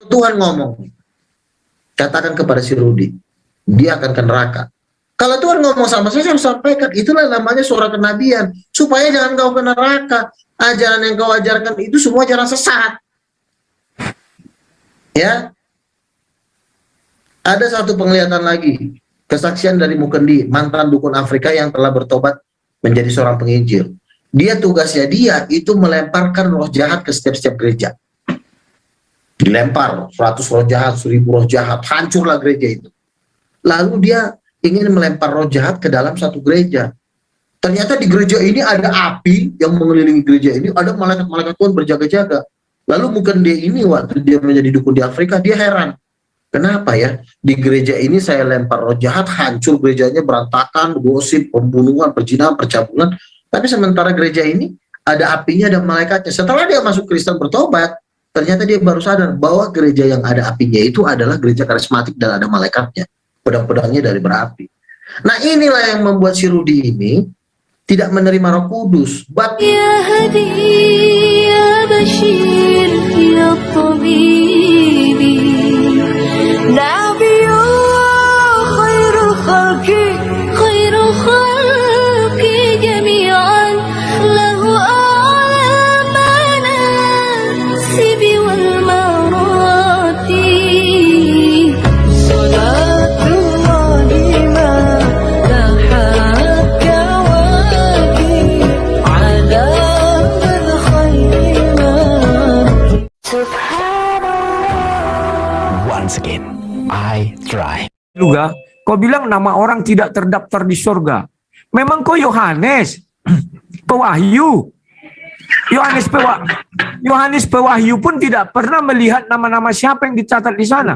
Tuhan ngomong, katakan kepada si Rudi, dia akan ke neraka. Kalau Tuhan ngomong sama saya harus sampaikan, itulah namanya suara kenabian, supaya jangan kau ke neraka. Ajaran yang kau ajarkan itu semua ajaran sesat. Ya, ada satu penglihatan lagi, kesaksian dari Mukendi, mantan dukun Afrika yang telah bertobat menjadi seorang penginjil. Tugasnya dia itu melemparkan roh jahat ke setiap gereja. Dilempar 100 roh jahat, 1000 roh jahat, hancurlah gereja itu. Lalu dia ingin melempar roh jahat ke dalam satu gereja. Ternyata di gereja ini ada api yang mengelilingi gereja ini, ada malaikat-malaikat Tuhan berjaga-jaga. Lalu mungkin dia ini waktu dia menjadi dukun di Afrika, dia heran. Kenapa ya? Di gereja ini saya lempar roh jahat, hancur gerejanya, berantakan, gosip, pembunuhan, perzinahan, percabulan. Tapi sementara gereja ini ada apinya, ada malaikatnya. Setelah dia masuk Kristen bertobat, ternyata dia baru sadar bahwa gereja yang ada apinya itu adalah gereja karismatik dan ada malaikatnya. Pedang-pedangnya dari berapi. Nah inilah yang membuat si Rudi ini tidak menerima Roh Kudus. Ya Hadi, ya Bashir, ya Tabibi, Nabiyullah, khairu khalqi, khairu khalqi jami'an, lahu a'la manasibi wal marati. Once again, I try. Juga, kau bilang nama orang tidak terdaftar di surga. Memang kau Yohanes, Pewahyu. Yohanes Pewahyu pun tidak pernah melihat nama-nama siapa yang dicatat di sana.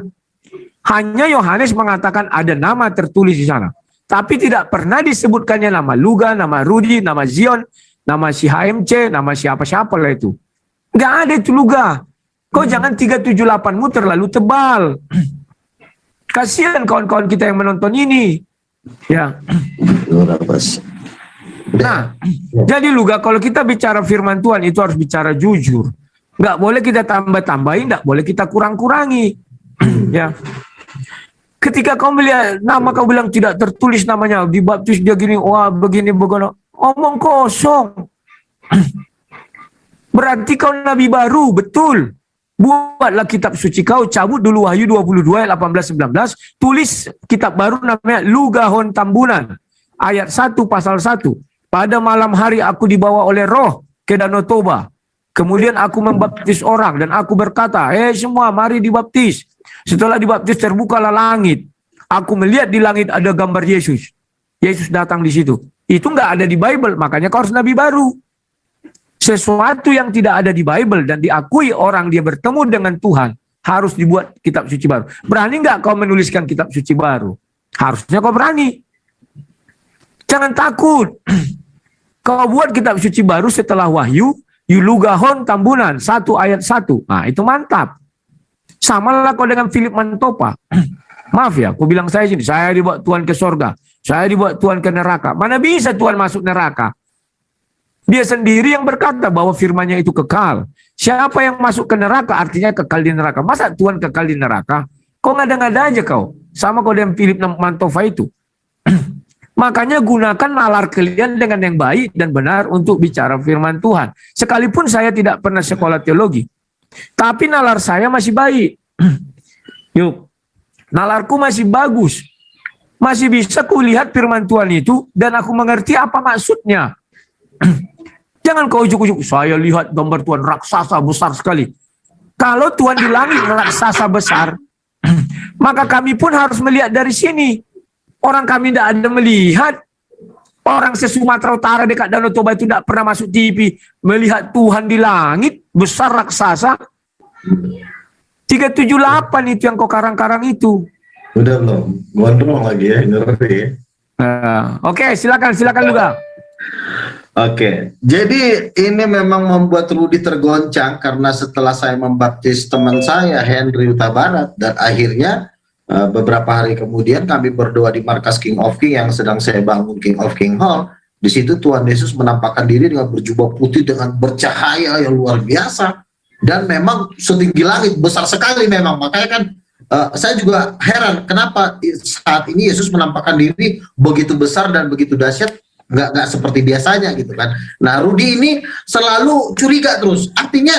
Hanya Yohanes mengatakan ada nama tertulis di sana. Tapi tidak pernah disebutkannya nama Luga, nama Rudi, nama Zion, nama si HMC, nama siapa-siapa lah itu. Nggak ada itu Luga. Kau jangan 378-mu terlalu tebal. Kasihan kawan-kawan kita yang menonton ini. Ya. Nah, jadi Luga, kalau kita bicara firman Tuhan itu harus bicara jujur. Nggak boleh kita tambah-tambahin, nggak boleh kita kurang-kurangi. Ya. Ketika kau melihat nama kau bilang tidak tertulis namanya, dibaptis dia gini, wah begini, omong kosong. Berarti kau nabi baru, betul. Buatlah kitab suci kau, cabut dulu Wahyu 22 ayat 18-19, tulis kitab baru namanya Lugahon Tambunan, ayat 1 pasal 1. Pada malam hari aku dibawa oleh roh ke Danau Toba. Kemudian aku membaptis orang dan aku berkata, semua mari dibaptis. Setelah dibaptis terbukalah langit. Aku melihat di langit ada gambar Yesus. Yesus datang di situ. Itu nggak ada di Bible, makanya kau harus nabi baru. Sesuatu yang tidak ada di Bible dan diakui orang dia bertemu dengan Tuhan, harus dibuat kitab suci baru. Berani nggak kau menuliskan kitab suci baru? Harusnya kau berani. Jangan takut. Kau buat kitab suci baru setelah Wahyu, Yulugahon Tambunan, 1 ayat 1. Nah, itu mantap. Sama lah kau dengan Philip Mantopa. Maaf ya, aku bilang saya sini, saya dibawa Tuhan ke sorga, saya dibawa Tuhan ke neraka. Mana bisa Tuhan masuk neraka? Dia sendiri yang berkata bahwa firman-Nya itu kekal. Siapa yang masuk ke neraka artinya kekal di neraka. Masa Tuhan kekal di neraka? Kau ngada-ngada aja kau. Sama kau dengan Philip Mantopa itu. Makanya gunakan nalar kalian dengan yang baik dan benar untuk bicara firman Tuhan. Sekalipun saya tidak pernah sekolah teologi. Tapi nalar saya masih baik. Yuk, nalarku masih bagus. Masih bisa kulihat firman Tuhan itu dan aku mengerti apa maksudnya. Jangan kau ujuk-ujuk, saya lihat gambar Tuhan raksasa besar sekali. Kalau Tuhan di langit raksasa besar, maka kami pun harus melihat dari sini. Orang kami tidak ada melihat. Orang se-Sumatera Utara dekat Danau Toba itu tidak pernah masuk TV. Melihat Tuhan di langit, besar raksasa. 378 itu yang kau karang-karang itu. Udah belum? Gondrong lagi ya, ngeri. Oke, silakan juga. Oke, jadi ini memang membuat Rudi tergoncang karena setelah saya membaptis teman saya Henry Huta Barat dan akhirnya beberapa hari kemudian kami berdoa di markas King of King yang sedang saya bangun, King of King Hall. Di situ Tuhan Yesus menampakkan diri dengan berjubah putih dengan bercahaya yang luar biasa. Dan memang setinggi langit, besar sekali memang. Makanya kan saya juga heran kenapa saat ini Yesus menampakkan diri begitu besar dan begitu dahsyat, nggak seperti biasanya gitu kan. Nah, Rudi ini selalu curiga terus. Artinya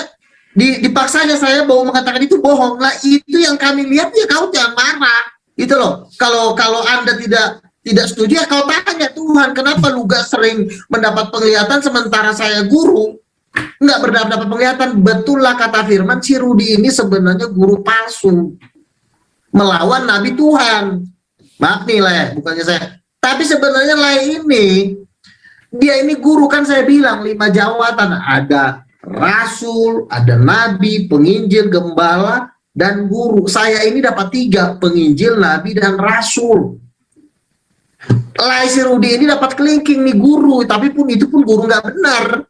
dipaksanya saya bahwa mengatakan itu bohong. Lah itu yang kami lihat, ya kau jangan marah. Gitu loh. Kalau Anda tidak setuju, ya kau tanya Tuhan, kenapa lu gak sering mendapat penglihatan sementara saya guru nggak berdapat penglihatan. Betul lah kata firman, si Rudi ini sebenarnya guru palsu melawan nabi Tuhan. Maaf nih Le, bukannya saya, tapi sebenarnya Le ini dia ini guru. Kan saya bilang 5 jawatan, ada rasul, ada nabi, penginjil, gembala, dan guru. Saya ini dapat 3, penginjil, nabi, dan rasul. Le si Rudi ini dapat kelingking nih guru, tapi itu pun guru nggak benar.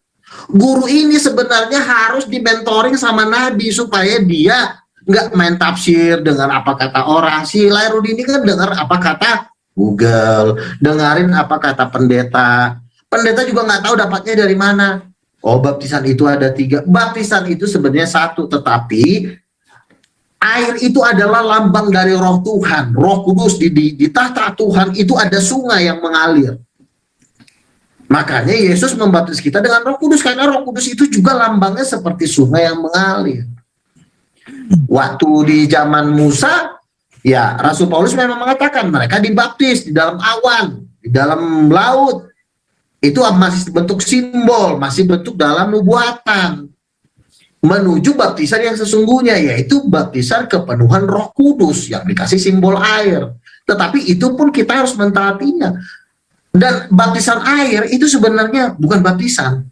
Guru ini sebenarnya harus dimentoring sama nabi supaya dia nggak main tafsir dengan apa kata orang. Si Lairudi ini kan dengar apa kata Google, dengerin apa kata pendeta. Pendeta juga nggak tahu dapatnya dari mana. Oh, baptisan itu ada 3. Baptisan itu sebenarnya 1, tetapi air itu adalah lambang dari Roh Tuhan, Roh Kudus. Di tahta Tuhan itu ada sungai yang mengalir. Makanya Yesus membaptis kita dengan Roh Kudus, karena Roh Kudus itu juga lambangnya seperti sungai yang mengalir. Waktu di zaman Musa, ya Rasul Paulus memang mengatakan mereka dibaptis di dalam awan, di dalam laut. Itu masih bentuk simbol, masih bentuk dalam nubuatan. Menuju baptisan yang sesungguhnya, yaitu baptisan kepenuhan Roh Kudus yang dikasih simbol air. Tetapi itu pun kita harus mentaatinya. Dan baptisan air itu sebenarnya bukan baptisan.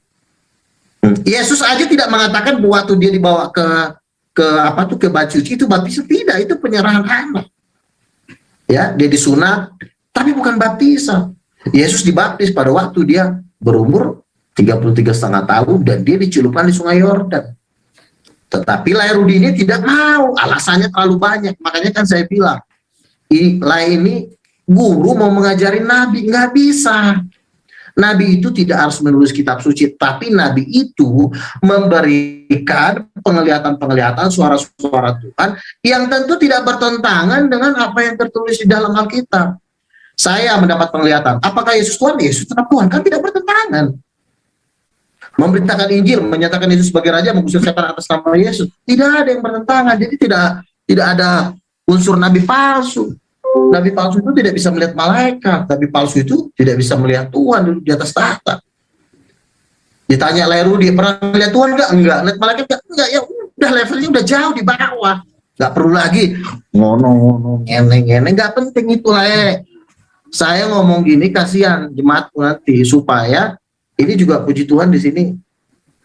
Yesus aja tidak mengatakan waktu dia dibawa ke bait suci itu baptisan, tidak, itu penyerahan anak. Ya, dia disunat, tapi bukan baptisan. Yesus dibaptis pada waktu dia berumur 33,5 tahun dan dia dicelupkan di Sungai Yordan. Tetapi Lairudi ini tidak mau, alasannya terlalu banyak. Makanya kan saya bilang, ini guru mau mengajarin nabi, nggak bisa. Nabi itu tidak harus menulis kitab suci, tapi nabi itu memberikan penglihatan-penglihatan, suara-suara Tuhan yang tentu tidak bertentangan dengan apa yang tertulis di dalam Alkitab. Saya mendapat penglihatan, apakah Yesus Tuhan? Yesus tetap Tuhan, kan tidak bertentangan. Memberitakan Injil, menyatakan Yesus sebagai Raja, mengusir setan atas nama Yesus, tidak ada yang bertentangan. Jadi tidak ada unsur nabi palsu. Nabi palsu itu tidak bisa melihat malaikat. Nabi palsu itu tidak bisa melihat Tuhan di atas tahta. Ditanya Lairudi, pernah melihat Tuhan enggak? Enggak. Lihat malaikat enggak? Ya udah, levelnya udah jauh di bawah. Enggak perlu lagi ngono ngene-ngene, enggak penting itu lah. Saya ngomong gini kasihan jemaat nanti, supaya ini juga puji Tuhan di sini.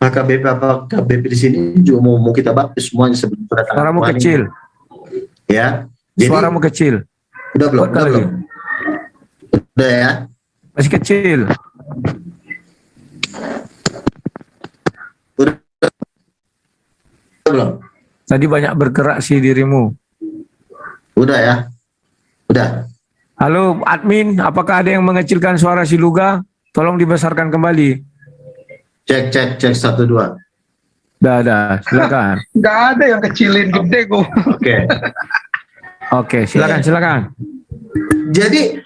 KBP di sini juga mau kita baptis semuanya sebelum kedatangan. Suaramu kecil. Ya. Jadi, suaramu kecil. Udah belum? Udah ya? Masih kecil. Udah belum? Tadi banyak bergerak sih dirimu. Udah ya? Udah. Halo admin, apakah ada yang mengecilkan suara si Luga? Tolong dibesarkan kembali. Cek 1 2. Dah, silakan. Nggak ada yang kecilin, gede kok. Oke, silakan. Jadi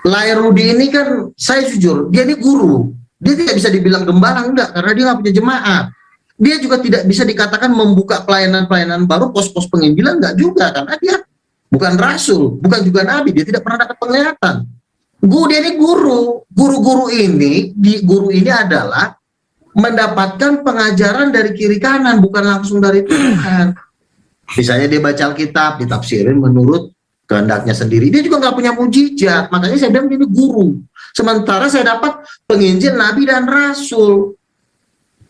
Lairudi ini kan, saya jujur, dia ini guru. Dia tidak bisa dibilang gembala, enggak, karena dia nggak punya jemaat. Dia juga tidak bisa dikatakan membuka pelayanan-pelayanan baru, pos-pos penginjilan, enggak juga, karena dia bukan rasul, bukan juga nabi, dia tidak pernah dapat penglihatan. Dia ini guru. Guru ini adalah mendapatkan pengajaran dari kiri kanan, bukan langsung dari Tuhan. Misalnya dia baca Alkitab, ditafsirin menurut kehendaknya sendiri. Dia juga nggak punya mujizat. Makanya saya bilang ini guru. Sementara saya dapat penginjil, nabi, dan rasul.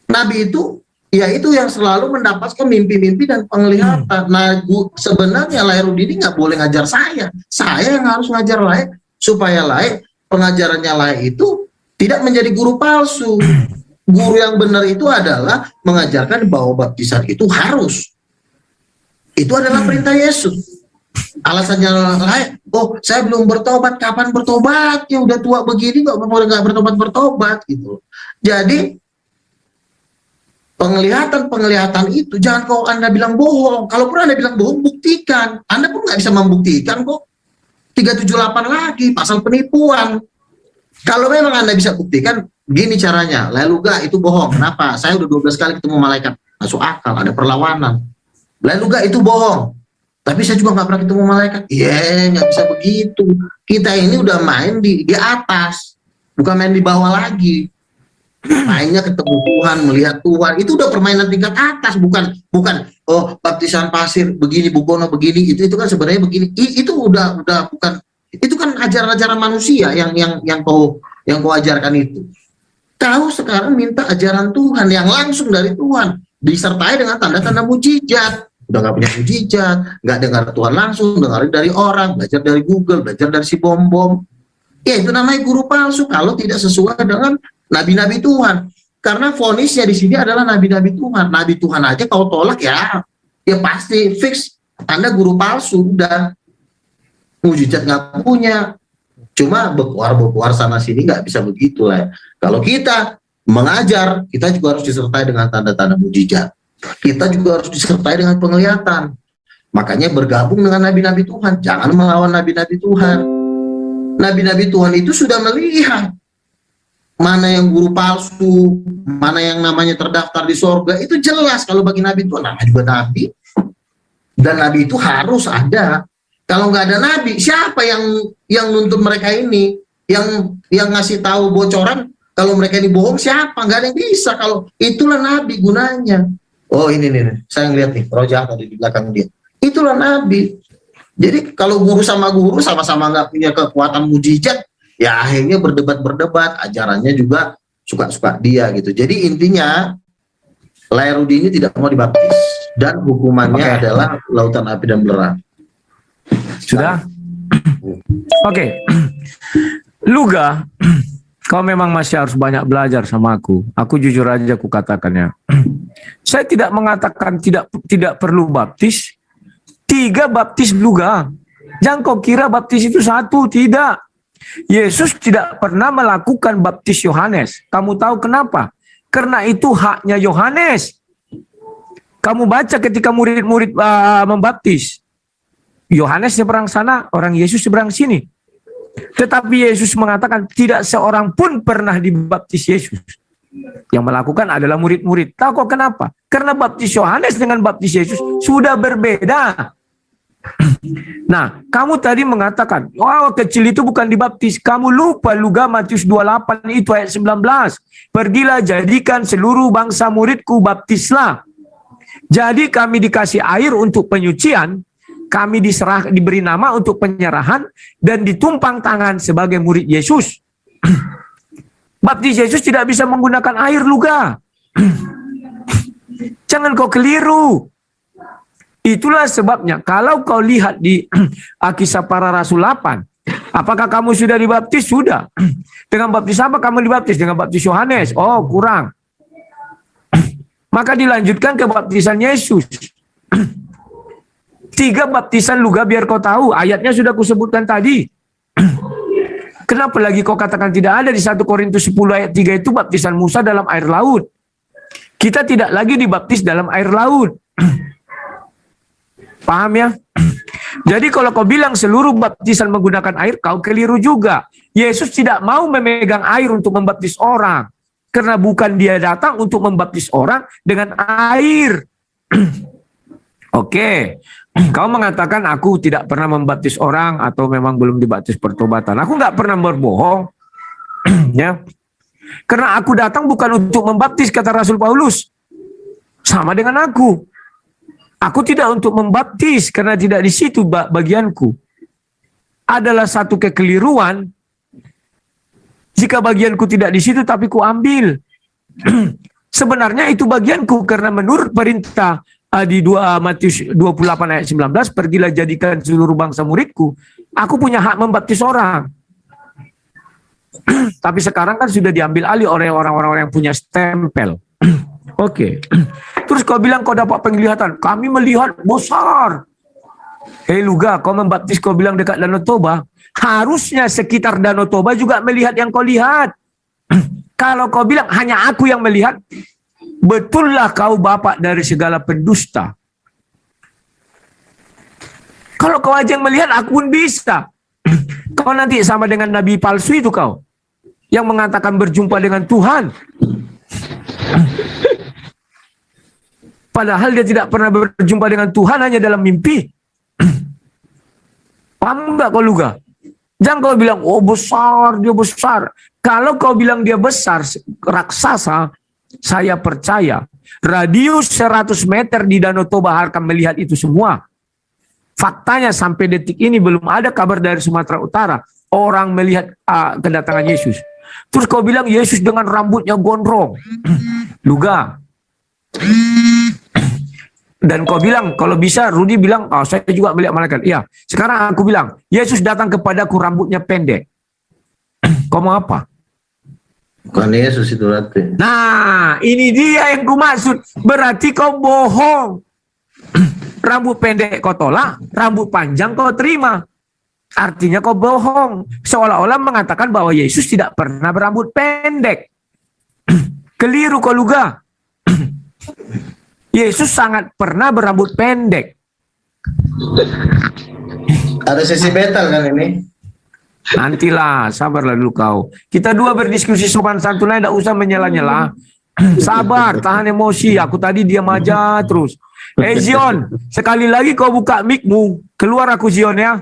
Nabi itu, ya itu yang selalu mendapatkan mimpi-mimpi dan penglihatan. Nah, sebenarnya Lairudi ini nggak boleh ngajar saya. Saya yang harus ngajar Lai, supaya Lai, pengajarannya Lai itu tidak menjadi guru palsu. Guru yang benar itu adalah mengajarkan bahwa baptisan itu harus. Itu adalah perintah Yesus. Alasannya lain, saya belum bertobat, kapan bertobat? Ya udah tua begini nggak bertobat gitu. Jadi penglihatan itu jangan kau Anda bilang bohong. Kalaupun Anda bilang bohong, buktikan. Anda pun nggak bisa membuktikan kok. 378 lagi, pasal penipuan. Kalau memang Anda bisa buktikan, gini caranya. Lalu gak itu bohong. Kenapa? Saya udah 12 kali ketemu malaikat. Masuk akal, ada perlawanan. Lalu gak itu bohong. Tapi saya juga nggak pernah ketemu malaikat. Nggak bisa begitu. Kita ini udah main di atas, bukan main di bawah lagi. Mainnya ketemu Tuhan, melihat Tuhan. Itu udah permainan tingkat atas, bukan oh baptisan pasir begini, Bubono begini. Itu kan sebenarnya begini. Itu udah bukan. Itu kan ajaran-ajaran manusia yang kau ajarkan itu. Kau sekarang minta ajaran Tuhan yang langsung dari Tuhan, disertai dengan tanda-tanda mujizat. Udah nggak punya mujizat, nggak dengar Tuhan langsung, dengar dari orang, belajar dari Google, belajar dari si bom-bom. Ya itu namanya guru palsu kalau tidak sesuai dengan nabi-nabi Tuhan. Karena vonisnya di sini adalah nabi-nabi Tuhan. Nabi Tuhan aja kau tolak ya pasti fix Anda guru palsu. Udah mujizat nggak punya, cuma berkuar sana sini, nggak bisa begitu lah. Kalau kita mengajar, kita juga harus disertai dengan tanda-tanda mujizat. Kita juga harus disertai dengan penglihatan. Makanya bergabung dengan nabi-nabi Tuhan, jangan melawan nabi-nabi Tuhan. Nabi-nabi Tuhan itu sudah melihat mana yang guru palsu, mana yang namanya terdaftar di sorga. Itu jelas kalau bagi nabi Tuhan, namanya juga nabi. Dan nabi itu harus ada. Kalau nggak ada nabi, siapa yang nuntut mereka ini? Yang ngasih tahu bocoran kalau mereka ini bohong, siapa? Nggak ada yang bisa. Kalau itulah nabi gunanya. Oh ini nih, saya ngeliat nih, roh jahat ada di belakang dia. Itulah nabi. Jadi kalau guru sama-sama nggak punya kekuatan mujizat, ya akhirnya berdebat, ajarannya juga suka-suka dia gitu. Jadi intinya, Lairudi ini tidak mau dibaptis. Dan hukumannya adalah lautan api dan belerang. Sudah? Oke. Luga, kau memang masih harus banyak belajar sama aku. Aku jujur aja aku katakannya. Saya tidak mengatakan tidak perlu baptis. 3 baptis Luga. Jangan kau kira baptis itu 1, tidak. Yesus tidak pernah melakukan baptis Yohanes. Kamu tahu kenapa? Karena itu haknya Yohanes. Kamu baca ketika murid-murid membaptis. Yohanes seberang sana, orang Yesus seberang sini. Tetapi Yesus mengatakan tidak seorang pun pernah dibaptis Yesus. Yang melakukan adalah murid-murid. Tahu kok kenapa? Karena baptis Yohanes dengan baptis Yesus sudah berbeda. Nah, kamu tadi mengatakan, kecil itu bukan dibaptis. Kamu lupa Luga Matius 28 itu ayat 19. Pergilah jadikan seluruh bangsa muridku, baptislah. Jadi kami dikasih air untuk penyucian, kami diberi nama untuk penyerahan, dan ditumpang tangan sebagai murid Yesus. Baptis Yesus tidak bisa menggunakan air Luga. Jangan kau keliru. Itulah sebabnya kalau kau lihat di Kisah Para Rasul 8, apakah kamu sudah dibaptis? Sudah. Dengan baptis apa kamu dibaptis? Dengan baptis Yohanes. Oh, kurang. Maka dilanjutkan ke baptisan Yesus. 3 baptisan Luga biar kau tahu. Ayatnya sudah kusebutkan tadi. Kenapa lagi kau katakan tidak ada? Di 1 Korintus 10 ayat 3 itu baptisan Musa dalam air laut. Kita tidak lagi dibaptis dalam air laut. Paham ya? Jadi kalau kau bilang seluruh baptisan menggunakan air, kau keliru juga. Yesus tidak mau memegang air untuk membaptis orang. Karena bukan dia datang untuk membaptis orang dengan air. Oke. Kau mengatakan aku tidak pernah membaptis orang atau memang belum dibaptis pertobatan. Aku nggak pernah berbohong. Ya. Karena aku datang bukan untuk membaptis, kata Rasul Paulus. Sama dengan aku. Aku tidak untuk membaptis karena tidak di situ bagianku. Adalah satu kekeliruan jika bagianku tidak di situ tapi ku ambil. Sebenarnya itu bagianku karena menurut perintah di 2 Matius 28 ayat 19, pergilah jadikan seluruh bangsa muridku. Aku punya hak membaptis orang. Tapi sekarang kan sudah diambil alih oleh orang-orang yang punya stempel. Oke. Terus kau bilang kau dapat penglihatan. Kami melihat besar. Luga, kau membaptis, kau bilang dekat Danau Toba. Harusnya sekitar Danau Toba juga melihat yang kau lihat. Kalau kau bilang hanya aku yang melihat, betullah kau bapak dari segala pendusta. Kalau kau aja yang melihat, aku pun bisa. Kau nanti sama dengan nabi palsu itu kau, yang mengatakan berjumpa dengan Tuhan. Padahal dia tidak pernah berjumpa dengan Tuhan, hanya dalam mimpi. Paham enggak kau Luga? Jangan kau bilang, oh besar, dia besar. Kalau kau bilang dia besar, raksasa, saya percaya. Radius 100 meter di Danau Toba akan melihat itu semua. Faktanya sampai detik ini belum ada kabar dari Sumatera Utara orang melihat kedatangan Yesus. Terus kau bilang Yesus dengan rambutnya gondrong. Luga. Dan kau bilang, kalau bisa, Rudi bilang, oh, saya juga melihat malaikat. Iya, sekarang aku bilang, Yesus datang kepadaku rambutnya pendek. Kau mau apa? Bukan Yesus itu berarti. Nah, ini dia yang ku maksud. Berarti kau bohong. Rambut pendek kau tolak, rambut panjang kau terima. Artinya kau bohong. Seolah-olah mengatakan bahwa Yesus tidak pernah berambut pendek. Keliru kau Luga. Yesus sangat pernah berambut pendek. Ada sesi battle kan ini? Nantilah, sabarlah dulu kau. Kita dua berdiskusi sopan santun, tidak usah menyela-nyela. Sabar, tahan emosi. Aku tadi diam aja terus. Zion, sekali lagi kau buka mic-mu. Keluar aku Zion ya.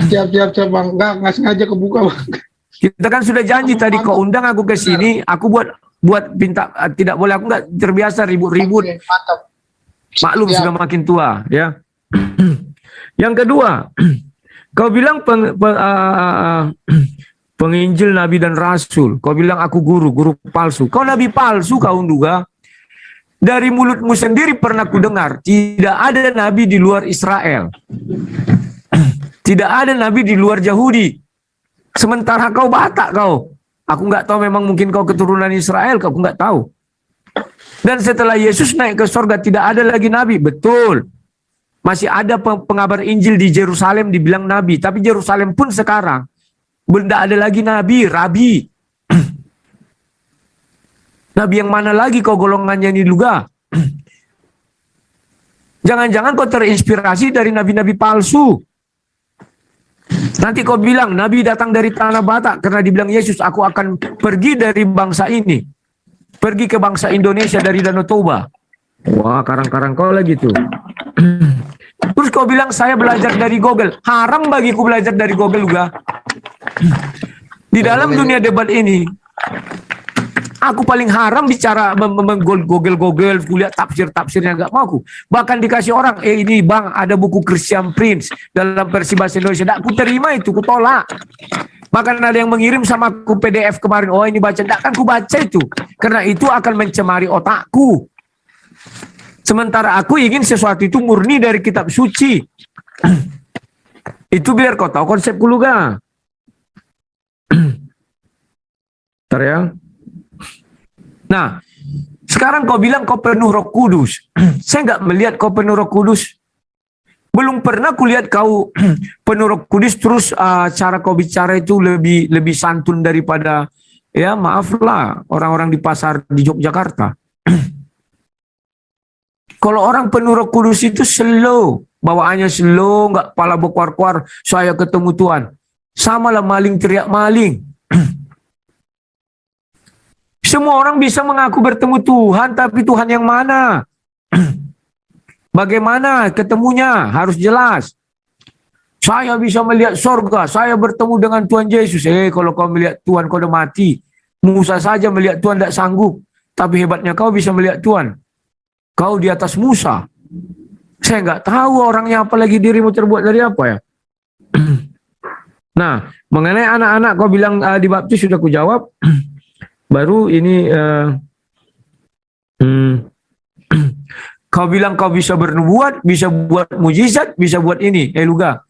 Siap bang. Nggak sengaja kebuka bang. Kita kan sudah janji tadi kau undang aku ke sini. Aku buat pinta, tidak boleh, aku nggak terbiasa ribut-ribut. Oke, mantap. Maklum Siap. sudah makin tua ya. Yang kedua, kau bilang penginjil nabi dan rasul. Kau bilang aku guru palsu. Kau nabi palsu kau juga. Dari mulutmu sendiri pernah ku dengar tidak ada nabi di luar Israel. Tidak ada nabi di luar Yahudi. Sementara kau Batak kau. Aku nggak tahu, memang mungkin kau keturunan Israel, kau nggak tahu. Dan setelah Yesus naik ke surga tidak ada lagi nabi. Betul. Masih ada pengabar Injil di Yerusalem dibilang nabi. Tapi Yerusalem pun sekarang tidak ada lagi nabi, rabi. Nabi yang mana lagi kau golongannya ini Luga? Jangan-jangan kau terinspirasi dari nabi-nabi palsu. Nanti kau bilang nabi datang dari tanah Batak karena dibilang Yesus, aku akan pergi dari bangsa ini. Pergi ke bangsa Indonesia dari Danau Toba. Wah, karang-karang kau lagi tuh. Terus kau bilang saya belajar dari Google. Haram bagiku belajar dari Google juga. Di dalam dunia debat ini, aku paling haram bicara Google, kuliah tafsirnya nggak mau aku. Bahkan dikasih orang, ini bang ada buku Christian Prince dalam versi bahasa Indonesia. Nggak aku terima itu, aku tolak. Bahkan ada yang mengirim sama aku PDF kemarin, oh ini baca, nggak akan aku baca itu. Karena itu akan mencemari otakku. Sementara aku ingin sesuatu itu murni dari kitab suci. Itu biar kau tahu konsepku Luga. Bentar ya. Nah, sekarang kau bilang kau penuh Roh Kudus. Saya nggak melihat kau penuh Roh Kudus. Belum pernah kulihat kau penuh Roh Kudus terus cara kau bicara itu lebih santun daripada, ya maaflah, orang-orang di pasar di Yogyakarta. Kalau orang penuh Roh Kudus itu slow, bawaannya slow, nggak pala berkuar-kuar, saya ketemu Tuhan. Sama lah maling teriak maling. Semua orang bisa mengaku bertemu Tuhan, tapi Tuhan yang mana? Bagaimana ketemunya? Harus jelas. Saya bisa melihat surga, saya bertemu dengan Tuhan Yesus. Kalau kau melihat Tuhan, kau udah mati. Musa saja melihat Tuhan tidak sanggup. Tapi hebatnya kau bisa melihat Tuhan. Kau di atas Musa. Saya nggak tahu orangnya, apalagi dirimu terbuat dari apa ya. Nah, mengenai anak-anak kau bilang dibaptis sudah ku jawab. Baru ini kau bilang kau bisa bernubuat, bisa buat mujizat, bisa buat ini. Luga.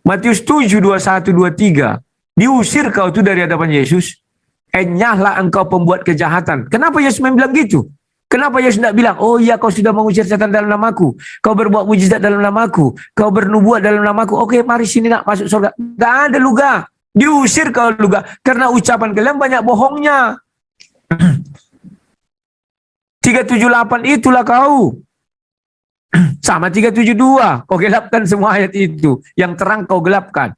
Matius 7, 21, 23. Diusir kau itu dari hadapan Yesus. Enyahlah engkau pembuat kejahatan. Kenapa Yesus bilang gitu? Kenapa Yesus tidak bilang, oh iya kau sudah mengusir setan dalam namaku, kau berbuat mujizat dalam namaku, kau bernubuat dalam namaku, oke mari sini nak masuk surga. Gak ada Luga. Diusir kau Luga. Karena ucapan kalian banyak bohongnya. 378 itulah kau. Sama 372. Kau gelapkan semua ayat itu. Yang terang kau gelapkan.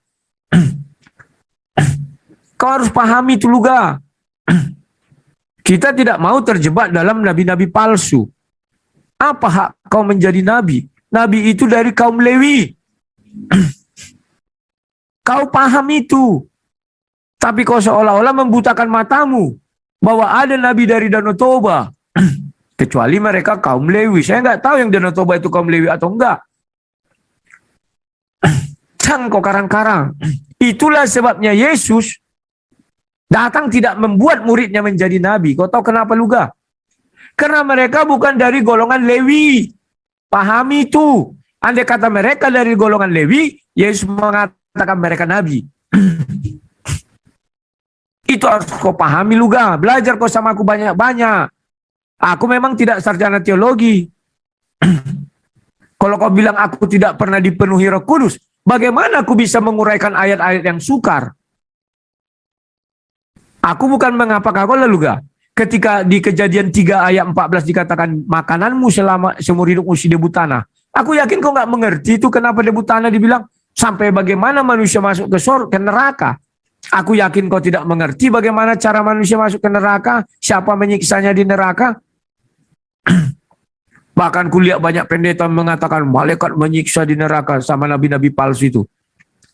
Kau harus pahami itu juga. Kita tidak mau terjebak dalam nabi-nabi palsu. Apa hak kau menjadi nabi? Nabi itu dari kaum Lewi. Kau paham itu. Tapi kau seolah-olah membutakan matamu. Bahwa ada nabi dari Danau Toba. Kecuali mereka kaum Lewi. Saya nggak tahu yang Danau Toba itu kaum Lewi atau enggak. Jangan kau karang-karang. Itulah sebabnya Yesus datang tidak membuat muridnya menjadi nabi. Kau tahu kenapa juga? Karena mereka bukan dari golongan Lewi. Pahami itu. Andai kata mereka dari golongan Lewi, Yesus mengatakan mereka nabi. Itu harus kau pahami juga. Belajar kau sama aku banyak-banyak. Aku memang tidak sarjana teologi. Kalau kau bilang aku tidak pernah dipenuhi Roh Kudus, bagaimana aku bisa menguraikan ayat-ayat yang sukar? Aku bukan mengapa kau lalu gak? Ketika di Kejadian 3 ayat 14 dikatakan makananmu selama seumur hidupmu si debu tanah. Aku yakin kau nggak mengerti itu kenapa debu tanah dibilang sampai bagaimana manusia masuk ke neraka. Aku yakin kau tidak mengerti bagaimana cara manusia masuk ke neraka, siapa menyiksanya di neraka. Bahkan kulihat banyak pendeta mengatakan malaikat menyiksa di neraka sama nabi-nabi palsu itu.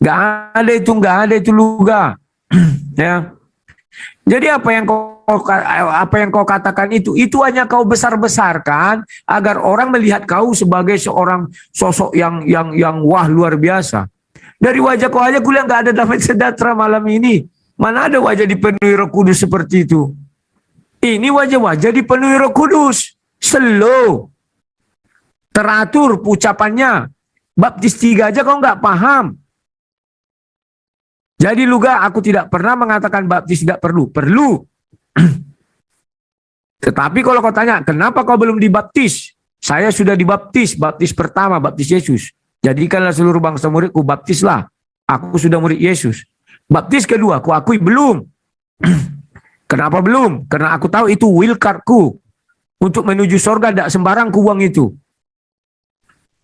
Nggak ada itu luga. Ya. Jadi apa yang kau katakan itu hanya kau besar-besarkan agar orang melihat kau sebagai seorang sosok yang wah luar biasa. Dari wajah kau aja kulihat nggak ada damai sejahtera malam ini. Mana ada wajah dipenuhi Roh Kudus seperti itu? Ini wajah-wajah dipenuhi Roh Kudus. Slow. Teratur ucapannya. Baptis 3 aja kau nggak paham. Jadi luga aku tidak pernah mengatakan baptis tidak perlu. Perlu. Tetapi kalau kau tanya, kenapa kau belum dibaptis? Saya sudah dibaptis. Baptis pertama, baptis Yesus. Jadikanlah seluruh bangsa muridku, baptislah. Aku sudah murid Yesus. Baptis kedua, aku akui belum. Kenapa belum? Karena aku tahu itu will cardku. Untuk menuju surga tidak sembarang ku buang itu.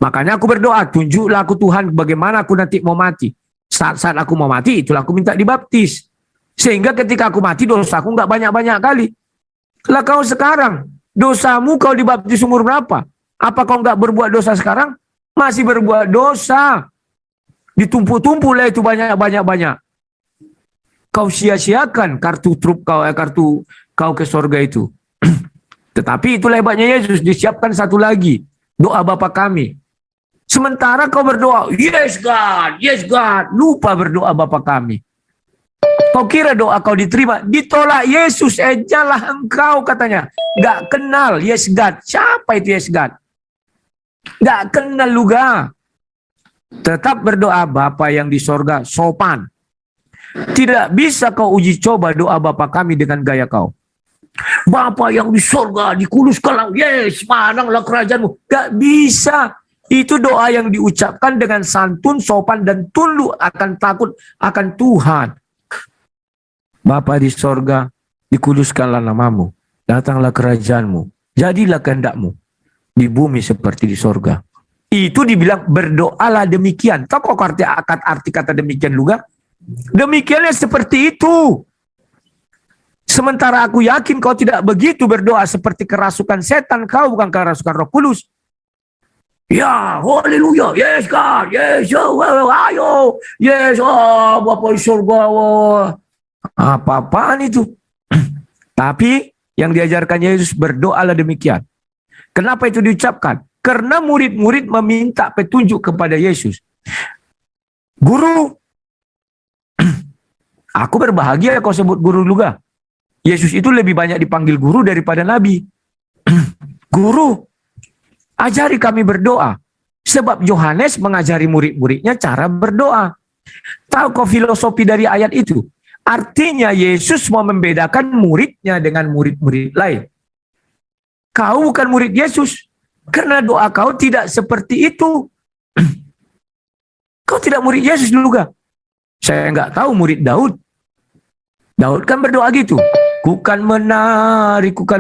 Makanya aku berdoa, tunjuklah aku Tuhan bagaimana aku nanti mau mati. Saat aku mau mati, itulah aku minta dibaptis. Sehingga ketika aku mati, dosaku nggak banyak-banyak kali. Lah kau sekarang, dosamu kau dibaptis umur berapa? Apa kau nggak berbuat dosa sekarang? Masih berbuat dosa. Ditumpuk-tumpuk lah itu banyak-banyak. Kau sia-siakan kartu truk kau, kartu kau ke surga itu. Tetapi itulah hebatnya Yesus, disiapkan satu lagi. Doa Bapa kami. Sementara kau berdoa, yes God. Lupa berdoa Bapa kami. Kau kira doa kau diterima? Ditolak Yesus, ejalah engkau katanya. Gak kenal yes God. Siapa itu yes God? Gak kenal juga. Tetap berdoa Bapa yang di sorga, sopan. Tidak bisa kau uji coba doa Bapa kami dengan gaya kau. Bapa yang di sorga, dikuduskanlah, yes, mananglah kerajaanmu. Gak bisa. Itu doa yang diucapkan dengan santun, sopan, dan tunduk akan takut akan Tuhan. Bapa di sorga, dikuduskanlah namamu. Datanglah kerajaanmu. Jadilah kehendakmu. Di bumi seperti di sorga. Itu dibilang berdoalah demikian. Tahu kok arti kata demikian juga? Demikiannya seperti itu. Sementara aku yakin kau tidak begitu berdoa seperti kerasukan setan. Kau bukan kerasukan Roh Kudus. Ya, haleluya, yes God, yes, ayo, yes, Bapa di surga, apa-apaan itu. Tapi yang diajarkan Yesus berdoalah demikian. Kenapa itu diucapkan? Karena murid-murid meminta petunjuk kepada Yesus. Guru, aku berbahagia kau sebut guru juga. Yesus itu lebih banyak dipanggil guru daripada nabi. Guru, ajari kami berdoa. Sebab Yohanes mengajari murid-muridnya cara berdoa. Tahu kau filosofi dari ayat itu? Artinya Yesus mau membedakan muridnya dengan murid-murid lain. Kau bukan murid Yesus. Karena doa kau tidak seperti itu. Kau tidak murid Yesus juga. Saya nggak tahu murid Daud. Daud kan berdoa gitu. Kukan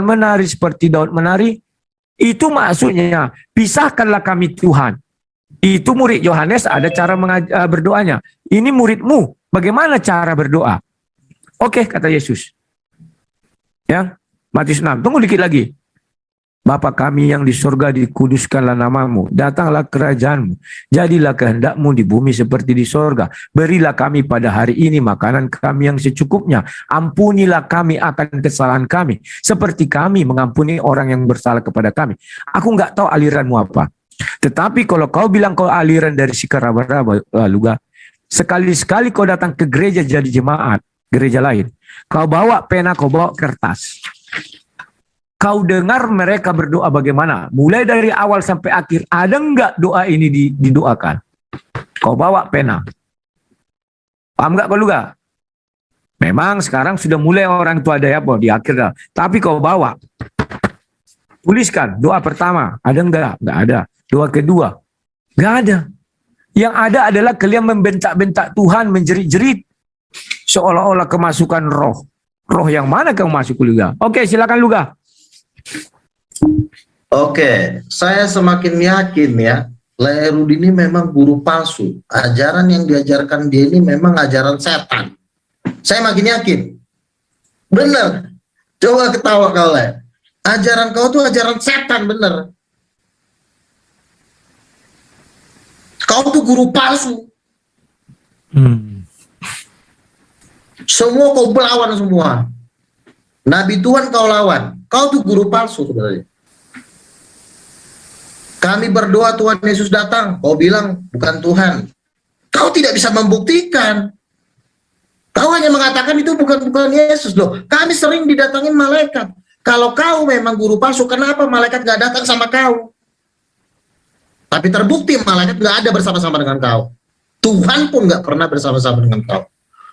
menari seperti Daud menari. Itu maksudnya, pisahkanlah kami Tuhan. Itu murid Yohanes ada cara berdoanya. Ini muridmu, bagaimana cara berdoa? Oke, kata Yesus. Ya, Matius 6, tunggu dikit lagi. Bapa kami yang di surga, dikuduskanlah namamu, datanglah kerajaanmu, jadilah kehendakmu di bumi seperti di surga. Berilah kami pada hari ini makanan kami yang secukupnya. Ampunilah kami akan kesalahan kami, seperti kami mengampuni orang yang bersalah kepada kami. Aku nggak tahu aliranmu apa. Tetapi kalau kau bilang kau aliran dari si raba-raba, Luga, sekali-sekali kau datang ke gereja jadi jemaat, gereja lain, kau bawa pena, kau bawa kertas. Kau dengar mereka berdoa bagaimana? Mulai dari awal sampai akhir, ada enggak doa ini didoakan? Kau bawa pena. Paham enggak kau juga? Memang sekarang sudah mulai orang itu ada ya, di akhir dah. Tapi kau bawa. Tuliskan doa pertama, ada enggak? Enggak ada. Doa kedua, enggak ada. Yang ada adalah kalian membentak-bentak Tuhan, menjerit-jerit. Seolah-olah kemasukan roh. Roh yang mana kau masuk Luga? Oke, silakan Luga. Oke, saya semakin yakin ya, Lerud ini memang guru palsu. Ajaran yang diajarkan dia ini memang ajaran setan. Saya makin yakin. Bener. Coba ketawa kau, Le. Ajaran kau tuh ajaran setan, bener. Kau tuh guru palsu. Semua kau melawan semua. Nabi Tuhan kau lawan. Kau tuh guru palsu sebenarnya. Kami berdoa Tuhan Yesus datang. Kau bilang bukan Tuhan. Kau tidak bisa membuktikan. Kau hanya mengatakan itu bukan Yesus loh. Kami sering didatangin malaikat. Kalau kau memang guru palsu, kenapa malaikat gak datang sama kau? Tapi terbukti malaikat gak ada bersama-sama dengan kau. Tuhan pun gak pernah bersama-sama dengan kau.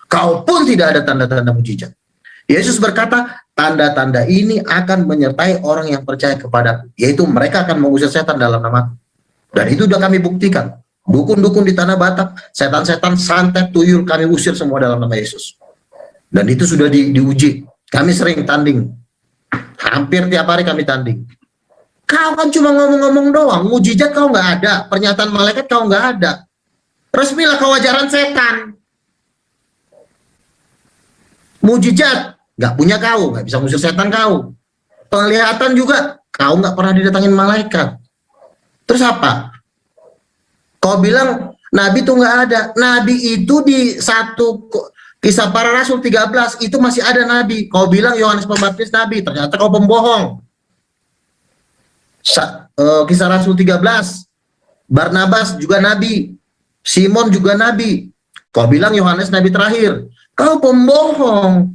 Kau pun tidak ada tanda-tanda mujizat. Yesus berkata, tanda-tanda ini akan menyertai orang yang percaya kepadaku, yaitu mereka akan mengusir setan dalam namaku. Dan itu sudah kami buktikan. Dukun-dukun di tanah Batak, setan-setan, santet, tuyul, kami usir semua dalam nama Yesus. Dan itu sudah diuji. Kami sering tanding. Hampir tiap hari kami tanding. Kau kan cuma ngomong-ngomong doang, mujizat kau nggak ada, pernyataan malaikat kau nggak ada. Resmilah kau ajaran setan. Mujizat nggak punya kau, nggak bisa ngusir setan kau. Penglihatan juga kau nggak pernah didatangin malaikat. Terus apa? Kau bilang nabi itu nggak ada. Nabi itu di satu Kisah Para Rasul 13 itu masih ada nabi. Kau bilang Yohanes Pembaptis nabi, ternyata kau pembohong. Kisah Rasul 13, Barnabas juga nabi, Simon juga nabi. Kau bilang Yohanes nabi terakhir. Kau pembohong.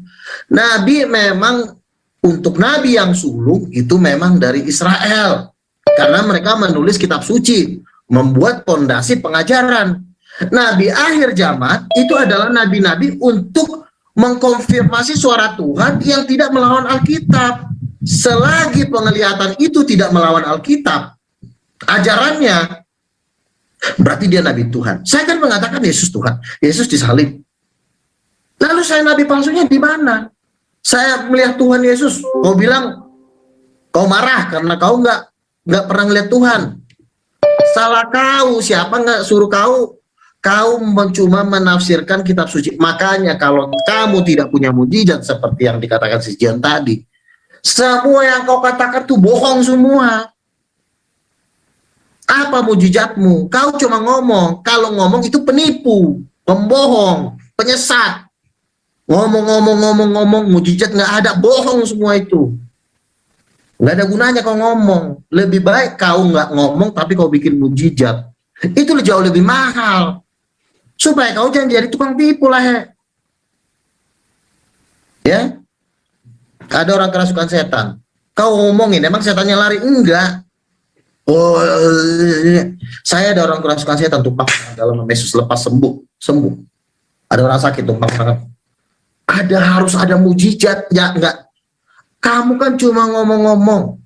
Nabi memang, untuk nabi yang sulung itu memang dari Israel. Karena mereka menulis kitab suci, membuat pondasi pengajaran. Nabi akhir zaman itu adalah nabi-nabi untuk mengkonfirmasi suara Tuhan yang tidak melawan Alkitab. Selagi penglihatan itu tidak melawan Alkitab, ajarannya, berarti dia nabi Tuhan. Saya kan mengatakan Yesus Tuhan, Yesus disalib. Lalu saya nabi palsunya di mana? Saya melihat Tuhan Yesus, kau bilang kau marah karena kau nggak pernah melihat Tuhan. Salah kau, siapa nggak suruh kau? Kau cuma menafsirkan kitab suci. Makanya kalau kamu tidak punya mujizat seperti yang dikatakan si Jian tadi, semua yang kau katakan tuh bohong semua. Apa mujizatmu? Kau cuma ngomong. Kalau ngomong itu penipu, pembohong, penyesat. Ngomong, mujizat nggak ada, bohong semua itu. Nggak ada gunanya kau ngomong. Lebih baik kau nggak ngomong tapi kau bikin mujizat. Itu jauh lebih mahal. Supaya kau jangan jadi tukang tipu lah. Ya. Ada orang kerasukan setan. Kau ngomongin, emang setannya lari? Enggak. Oh, saya ada orang kerasukan setan, tumpang dalam Yesus, lepas sembuh. Ada orang sakit, tumpang tangan. Harus ada mujizat, ya enggak. Kamu kan cuma ngomong-ngomong.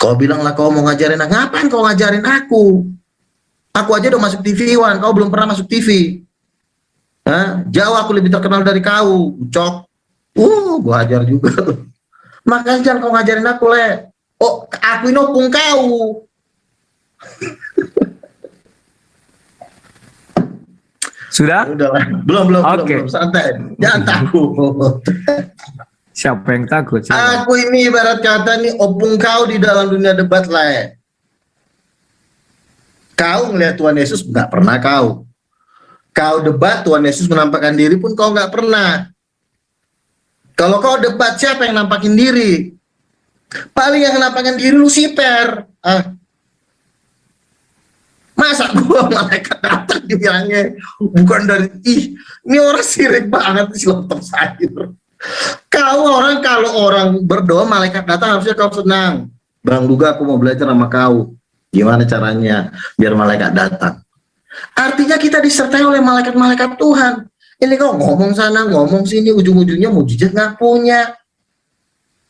Kau bilang lah kau mau ngajarin aku. Ngapain kau ngajarin aku? Aku aja udah masuk TV One, kau belum pernah masuk TV. Jauh aku lebih terkenal dari kau, Ucok. Gua ajar juga tuh. Makanya jangan kau ngajarin aku, Le. Oh, aku ini opung kau. Sudah? Udahlah. Belum, Oke. santai. Jangan takut. Siapa yang takut? Siapa? Aku ini ibarat kata nih opung kau di dalam dunia debat, Le. Kau ngelihat Tuhan Yesus nggak pernah kau. Kau debat Tuhan Yesus menampakkan diri pun kau nggak pernah. Kalau kau debat siapa yang nampakin diri? Paling yang nampakin diri Lucifer. Masa gua malaikat datang dibilangnya bukan dari ini orang sirik banget si lontong sayur. Kalau orang berdoa malaikat datang harusnya kau senang. Bang Luga, aku mau belajar sama kau. Gimana caranya biar malaikat datang? Artinya kita disertai oleh malaikat-malaikat Tuhan. Ini kau ngomong sana, ngomong sini, ujung-ujungnya mujizat nggak punya.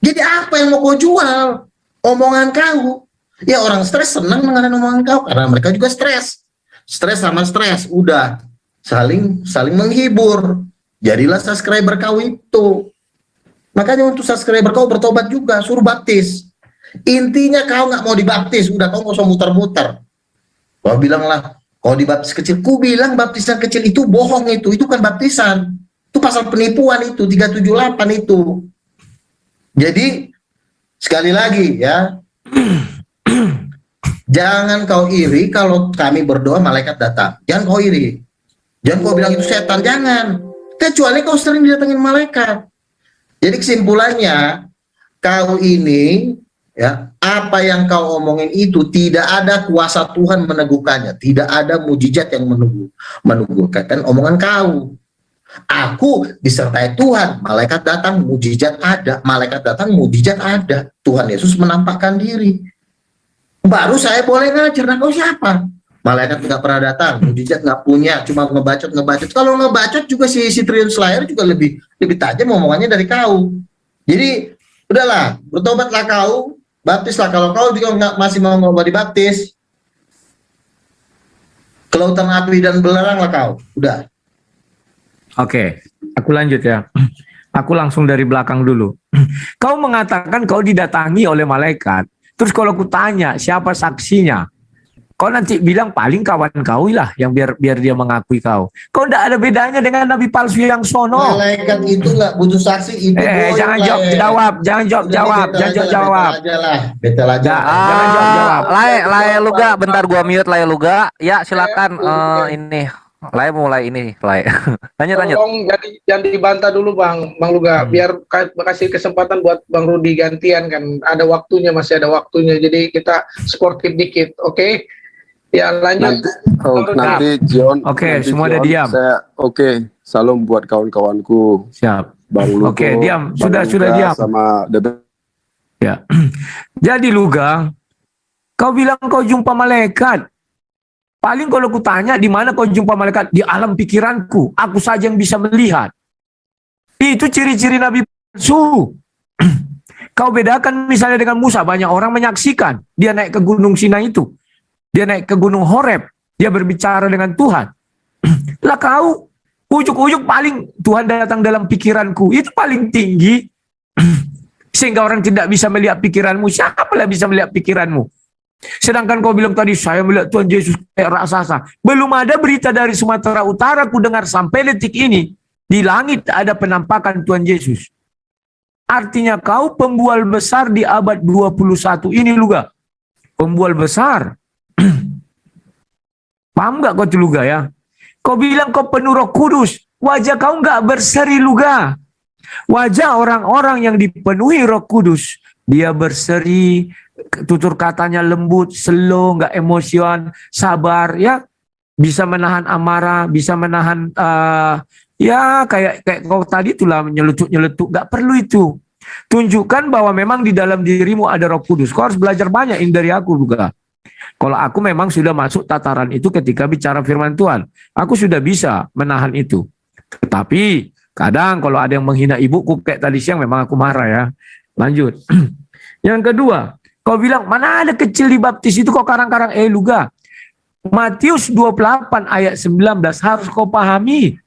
Jadi apa yang mau kau jual? Omongan kau. Ya orang stres senang mengenai omongan kau karena mereka juga stres. Stres sama stres, udah saling menghibur. Jadilah subscriber kau itu. Makanya untuk subscriber kau bertobat juga, suruh baptis. Intinya kau nggak mau dibaptis, udah kau nggak usah muter-muter. Kau bilanglah, kau dibaptis kecil. Ku bilang baptisan kecil itu bohong itu kan baptisan. Itu pasal penipuan itu, 378 itu. Jadi, sekali lagi ya, jangan kau iri kalau kami berdoa malaikat datang. Jangan kau iri. Jangan kau bilang itu setan, jangan. Kecuali kau sering didatengin malaikat. Jadi kesimpulannya, kau ini ya, apa yang kau omongin itu tidak ada kuasa Tuhan meneguhkannya, tidak ada mujizat yang meneguhkan omongan kau. Aku disertai Tuhan, malaikat datang, mujizat ada, malaikat datang, mujizat ada. Tuhan Yesus menampakkan diri. Baru saya boleh ngajar. Nah, kau siapa? Malaikat nggak pernah datang, mujizat nggak punya, cuma ngebacot. Kalau ngebacot juga si Triun Slayer juga lebih tajam omongannya dari kau. Jadi udahlah, bertobatlah kau. Baptislah. Kalau kau juga masih mau dibaptis, ke lautan api dan belerang lah kau. Udah. Oke, aku lanjut ya. Aku langsung dari belakang dulu. Kau mengatakan kau didatangi oleh malaikat. Terus kalau aku tanya siapa saksinya, kau nanti bilang paling kawan kau lah yang biar dia mengakui kau. Kau tidak ada bedanya dengan nabi palsu yang sono. Malaikat itu nggak butuh saksi. Itu Jangan jawab. Betul aja. Jangan jawab. Lae Luga, bentar gua mute Lae Luga. Ya silakan ini. Lae mulai ini, Lae. Lanjut. Tolong jangan dibantah dulu Bang Luga, biar kasih kesempatan buat Bang Rudi gantian kan. Masih ada waktunya. Jadi kita sportif dikit, oke? Ya lanjut. Nanti John. Oke, nanti semua John, ada diam. Salam buat kawan-kawanku. Siap. Bang Lugo. Oke, diam. Bang Sudah Luga diam. Sama Dede. Ya. Jadi Luga, kau bilang kau jumpa malaikat. Paling kalau aku tanya di mana kau jumpa malaikat? Di alam pikiranku. Aku saja yang bisa melihat. Itu ciri-ciri nabi palsu. Kau bedakan misalnya dengan Musa. Banyak orang menyaksikan. Dia naik ke gunung Sinai itu. Dia naik ke gunung Horeb. Dia berbicara dengan Tuhan. Lah kau, ujuk-ujuk paling Tuhan datang dalam pikiranku. Itu paling tinggi. Sehingga orang tidak bisa melihat pikiranmu. Siapa lah bisa melihat pikiranmu? Sedangkan kau bilang tadi, saya melihat Tuhan Yesus kayak raksasa. Belum ada berita dari Sumatera Utara ku dengar sampai detik ini. Di langit ada penampakan Tuhan Yesus. Artinya kau pembual besar di abad 21 ini Luga. Pembual besar. Paham gak kau tuh Luga ya? Kau bilang kau penuh Roh Kudus. Wajah kau gak berseri Luga. Wajah orang-orang yang dipenuhi Roh Kudus. Dia berseri, tutur katanya lembut, slow, nggak emosian, sabar, ya, bisa menahan amarah, bisa menahan, ya kayak kau tadi itulah nyeletuk, nggak perlu itu. Tunjukkan bahwa memang di dalam dirimu ada Roh Kudus. Kau harus belajar banyak ini dari aku juga. Kalau aku memang sudah masuk tataran itu ketika bicara firman Tuhan, aku sudah bisa menahan itu. Tetapi kadang kalau ada yang menghina ibuku kayak tadi siang, memang aku marah ya. Lanjut. Yang kedua, kau bilang, mana ada kecil dibaptis itu kok karang-karang. Luga. Matius 28 ayat 19 harus kau pahami.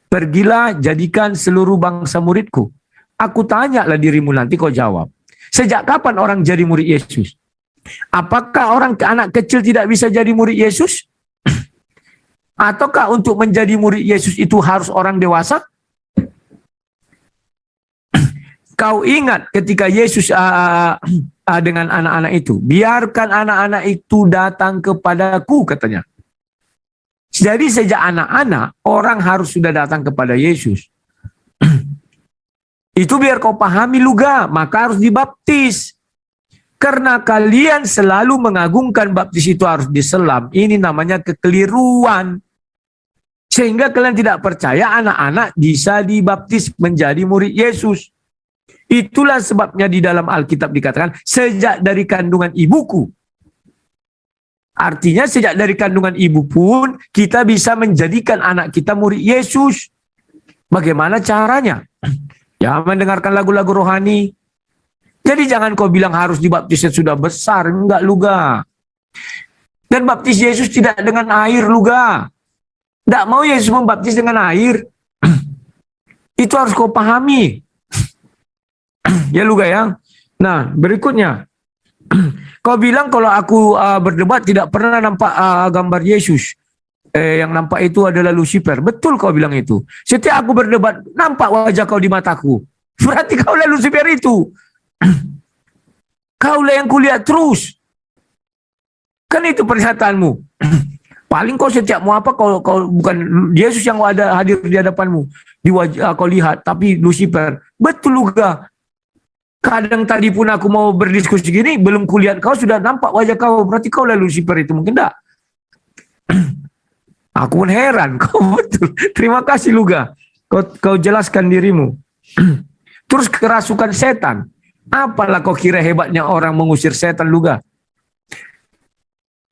Pergilah jadikan seluruh bangsa muridku. Aku tanyalah dirimu nanti kau jawab. Sejak kapan orang jadi murid Yesus? Apakah anak kecil tidak bisa jadi murid Yesus? Ataukah untuk menjadi murid Yesus itu harus orang dewasa? Kau ingat ketika Yesus dengan anak-anak itu, biarkan anak-anak itu datang kepadaku, katanya. Jadi sejak anak-anak, orang harus sudah datang kepada Yesus. Itu biar kau pahami juga, maka harus dibaptis. Karena kalian selalu mengagungkan baptis itu harus diselam. Ini namanya kekeliruan. Sehingga kalian tidak percaya anak-anak bisa dibaptis menjadi murid Yesus. Itulah sebabnya di dalam Alkitab dikatakan, sejak dari kandungan ibuku. Artinya sejak dari kandungan ibu pun, kita bisa menjadikan anak kita murid Yesus. Bagaimana caranya? Ya, mendengarkan lagu-lagu rohani. Jadi jangan kau bilang harus dibaptisnya sudah besar. Enggak, Luga. Dan baptis Yesus tidak dengan air, Luga. Tidak mau Yesus membaptis dengan air. Itu harus kau pahami. Ya, Luga ya. Nah, berikutnya. Kau bilang kalau aku berdebat tidak pernah nampak gambar Yesus. Yang nampak itu adalah Lucifer. Betul kau bilang itu. Setiap aku berdebat, nampak wajah kau di mataku. Berarti kaulah Lucifer itu. Kaulah yang kulihat terus. Kan itu pernyataanmu. Paling kau setiap mau apa, kau bukan Yesus yang ada hadir di hadapanmu. Di wajah kau lihat, tapi Lucifer. Betul juga. Kadang tadi pun aku mau berdiskusi gini, belum kulihat kau sudah nampak wajah kau. Berarti kaulah Lucifer itu. Mungkin tak? Aku pun heran. Kau betul. Terima kasih, Luga. Kau jelaskan dirimu. Terus kerasukan setan. Apalah kau kira hebatnya orang mengusir setan, Luga?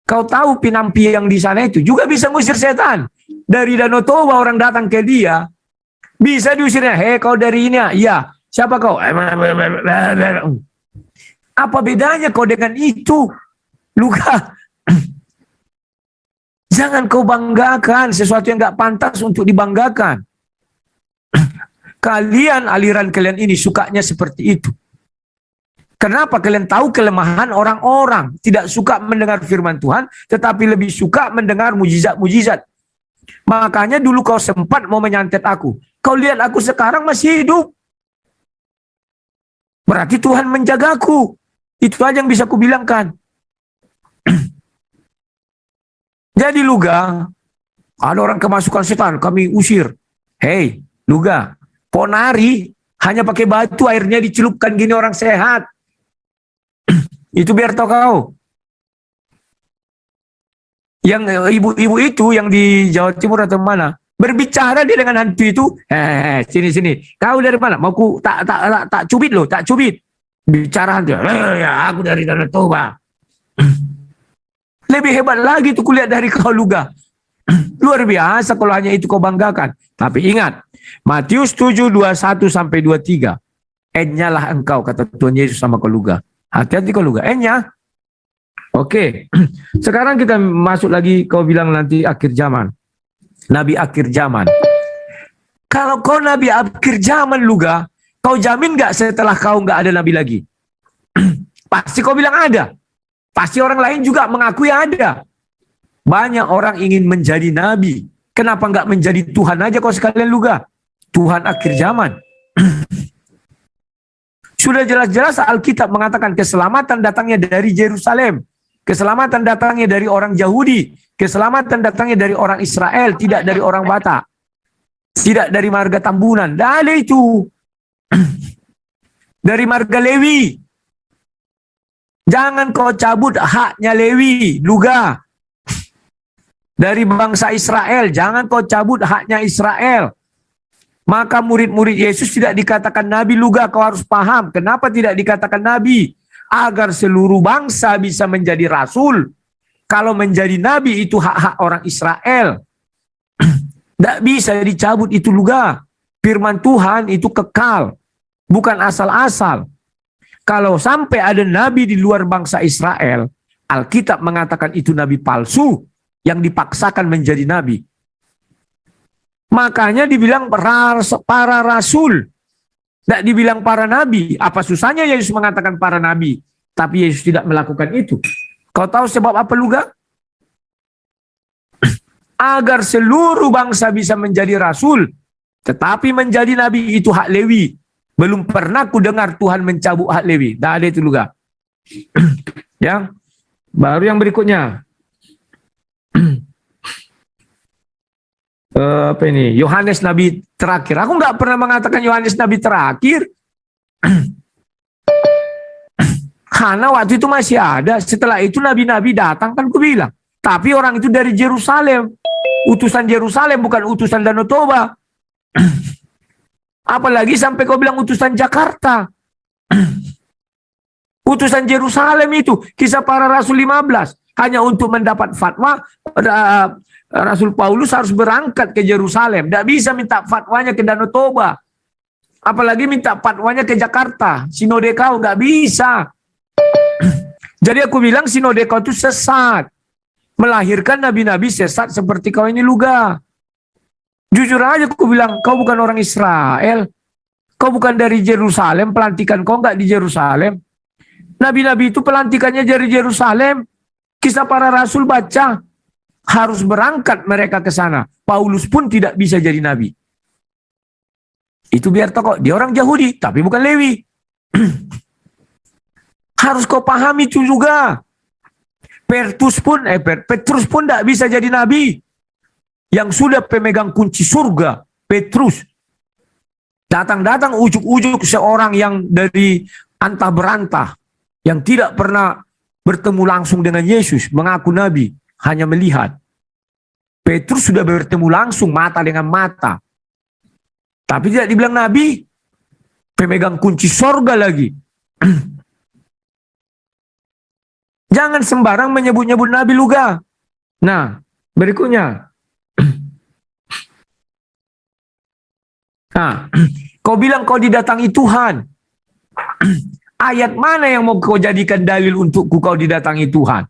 Kau tahu Pinampi yang di sana itu juga bisa mengusir setan. Dari Danau Toba orang datang ke dia. Bisa diusirnya. Hei, kau dari ini ya? Iya. Siapa kau? Apa bedanya kau dengan itu? Luga. Jangan kau banggakan sesuatu yang gak pantas untuk dibanggakan. Aliran kalian ini sukanya seperti itu. Kenapa? Kalian tahu kelemahan orang-orang. Tidak suka mendengar firman Tuhan, tetapi lebih suka mendengar mujizat-mujizat. Makanya dulu kau sempat mau menyantet aku. Kau lihat aku sekarang masih hidup. Berarti Tuhan menjagaku. Itu aja yang bisa kubilangkan. Jadi Luga, ada orang kemasukan setan, kami usir. Hei, Luga, ponari hanya pakai batu, airnya dicelupkan gini orang sehat. Itu biar tahu kau. Yang ibu-ibu itu yang di Jawa Timur atau mana, berbicara dia dengan hantu itu, sini. Kau dari mana? Mau ku tak cubit loh, tak cubit. Bicara hantu, ya aku dari Danau Toba. Lebih hebat lagi tuh kulihat dari kau, Luga. Luar biasa kalau hanya itu kau banggakan. Tapi ingat, Matius 7, 21 sampai 23. N-nya engkau, kata Tuhan Yesus sama kau, Luga. Hati-hati kau, Luga. N-nya. Oke. Sekarang kita masuk lagi, kau bilang nanti akhir zaman. Nabi akhir zaman. Kalau kau nabi akhir zaman, Luga, kau jamin gak setelah kau gak ada nabi lagi? Pasti kau bilang ada. Pasti orang lain juga mengakui ada. Banyak orang ingin menjadi nabi. Kenapa nggak menjadi Tuhan aja kau sekalian, Luga? Tuhan akhir zaman. Sudah jelas-jelas Alkitab mengatakan keselamatan datangnya dari Yerusalem. Keselamatan datangnya dari orang Yahudi. Keselamatan datangnya dari orang Israel, tidak dari orang Batak. Tidak dari marga Tambunan. Dari itu. Dari marga Lewi. Jangan kau cabut haknya Lewi, Luga. Dari bangsa Israel, jangan kau cabut haknya Israel. Maka murid-murid Yesus tidak dikatakan nabi, Luga. Kau harus paham. Kenapa tidak dikatakan nabi? Agar seluruh bangsa bisa menjadi rasul. Kalau menjadi nabi itu hak-hak orang Israel. Tidak bisa dicabut itu, Luga. Firman Tuhan itu kekal. Bukan asal-asal. Kalau sampai ada nabi di luar bangsa Israel, Alkitab mengatakan itu nabi palsu yang dipaksakan menjadi nabi. Makanya dibilang para rasul. Tidak dibilang para nabi. Apa susahnya Yesus mengatakan para nabi? Tapi Yesus tidak melakukan itu. Kau tahu sebab apa Luga? Agar seluruh bangsa bisa menjadi rasul. Tetapi menjadi nabi itu hak Lewi. Belum pernah ku dengar Tuhan mencabut hak Lewi. Tidak ada itu Luga. Ya. Baru yang berikutnya. Apa ini? Yohanes nabi terakhir. Aku nggak pernah mengatakan Yohanes nabi terakhir. Karena waktu itu masih ada. Setelah itu nabi-nabi datang kan ku bilang. Tapi orang itu dari Yerusalem. Utusan Yerusalem bukan utusan Danau Toba. Apalagi sampai kau bilang utusan Jakarta. Utusan Yerusalem itu. Kisah para Rasul 15. Hanya untuk mendapat fatwa. Rasul Paulus harus berangkat ke Yerusalem. Tidak bisa minta fatwanya ke Danau Toba. Apalagi minta fatwanya ke Jakarta. Sinode kau nggak bisa. Jadi aku bilang sinode kau itu sesat. Melahirkan nabi-nabi sesat seperti kau ini Luga. Jujur aja aku bilang, kau bukan orang Israel. Kau bukan dari Yerusalem. Pelantikan kau nggak di Yerusalem. Nabi-nabi itu pelantikannya dari Yerusalem. Kisah para Rasul baca. Harus berangkat mereka ke sana. Paulus pun tidak bisa jadi nabi. Itu biar tokoh. Dia orang Yahudi, tapi bukan Lewi. Harus kau pahami itu juga. Petrus pun tidak bisa jadi nabi. Yang sudah pemegang kunci surga. Petrus. Datang-datang ujuk-ujuk seorang yang dari antah berantah. Yang tidak pernah bertemu langsung dengan Yesus. Mengaku nabi. Hanya melihat. Petrus sudah bertemu langsung mata dengan mata. Tapi tidak dibilang nabi. Pemegang kunci sorga lagi. Jangan sembarang menyebut-nyebut nabi Luga. Nah, berikutnya. Nah, kau bilang kau didatangi Tuhan. Ayat mana yang mau kau jadikan dalil untukku kau didatangi Tuhan?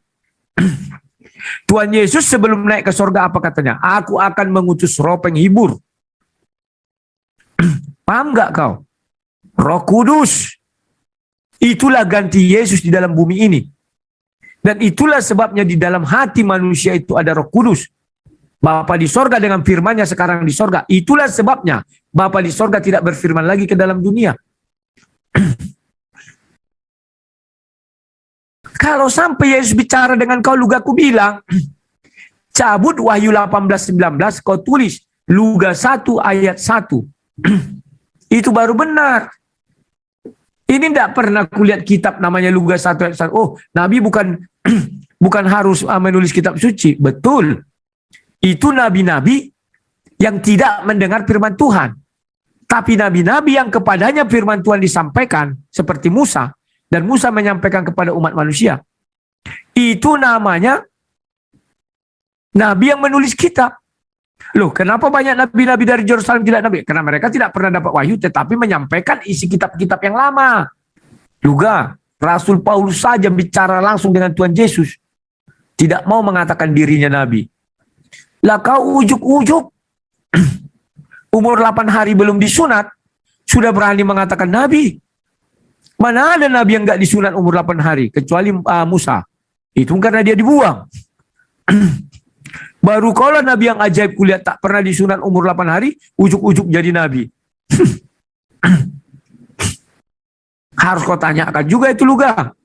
Tuhan Yesus sebelum naik ke surga apa katanya? Aku akan mengutus roh penghibur. Paham gak kau? Roh Kudus. Itulah ganti Yesus di dalam bumi ini. Dan itulah sebabnya di dalam hati manusia itu ada Roh Kudus. Bapa di sorga dengan firman-Nya sekarang di sorga. Itulah sebabnya Bapa di sorga tidak berfirman lagi ke dalam dunia. Kalau sampai Yesus bicara dengan kau Luga, aku bilang, cabut Wahyu 18-19, kau tulis Luga 1 ayat 1. Itu baru benar. Ini tidak pernah kulihat kitab namanya Luga 1 ayat 1. Oh, Nabi bukan harus menulis kitab suci. Betul. Itu nabi-nabi yang tidak mendengar firman Tuhan. Tapi nabi-nabi yang kepadanya firman Tuhan disampaikan, seperti Musa, dan Musa menyampaikan kepada umat manusia. Itu namanya nabi yang menulis kitab. Loh, kenapa banyak nabi-nabi dari Yerusalem tidak nabi? Karena mereka tidak pernah dapat wahyu, tetapi menyampaikan isi kitab-kitab yang lama. Juga, Rasul Paulus saja bicara langsung dengan Tuhan Yesus. Tidak mau mengatakan dirinya nabi. Lah kau ujuk-ujuk. Umur 8 hari belum disunat, sudah berani mengatakan nabi. Mana ada nabi yang gak disunat umur 8 hari, kecuali Musa. Itu karena dia dibuang. Baru kalau nabi yang ajaib kulihat tak pernah disunat umur 8 hari, ujuk-ujuk jadi nabi. Harus kau tanyakan juga itu Luga.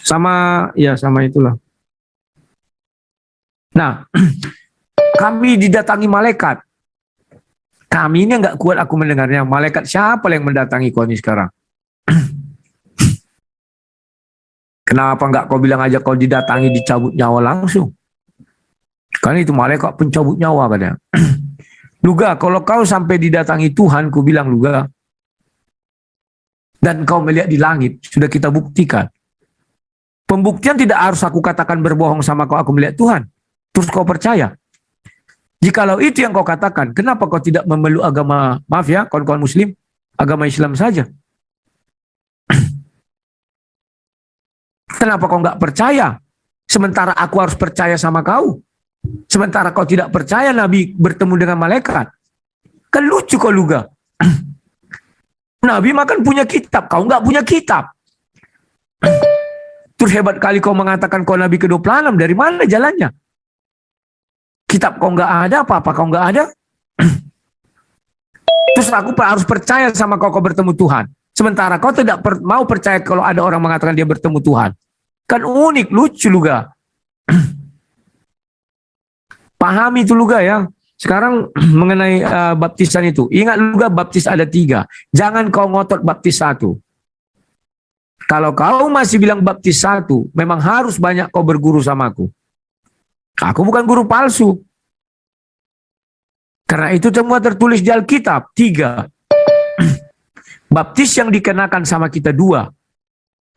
Sama itulah. Nah, kami didatangi malaikat. Kami ini nggak kuat aku mendengarnya. Malaikat siapa yang mendatangi kau ini sekarang? Kenapa nggak kau bilang aja kau didatangi dicabut nyawa langsung? Kan itu malaikat pencabut nyawa katanya. Luga, kalau kau sampai didatangi Tuhan, ku bilang Luga, dan kau melihat di langit, sudah kita buktikan. Pembuktian tidak harus aku katakan berbohong sama kau, aku melihat Tuhan. Terus kau percaya. Jikalau itu yang kau katakan, kenapa kau tidak memeluk agama, maaf ya, kawan-kawan muslim, agama Islam saja? Kenapa kau nggak percaya? Sementara aku harus percaya sama kau. Sementara kau tidak percaya Nabi bertemu dengan malaikat. Kan lucu kau Luga. Nabi makan punya kitab, kau nggak punya kitab. Terus hebat kali kau mengatakan kau Nabi ke-26, dari mana jalannya? Kitab kau nggak ada, apa-apa kau nggak ada. Terus aku harus percaya sama kau bertemu Tuhan. Sementara kau tidak mau percaya kalau ada orang mengatakan dia bertemu Tuhan. Kan unik, lucu juga. Pahami itu juga ya. Sekarang mengenai baptisan itu. Ingat juga baptis ada 3. Jangan kau ngotot baptis 1. Kalau kau masih bilang baptis 1, memang harus banyak kau berguru sama aku. Aku bukan guru palsu. Karena itu semua tertulis di Alkitab. 3. Baptis yang dikenakan sama kita 2.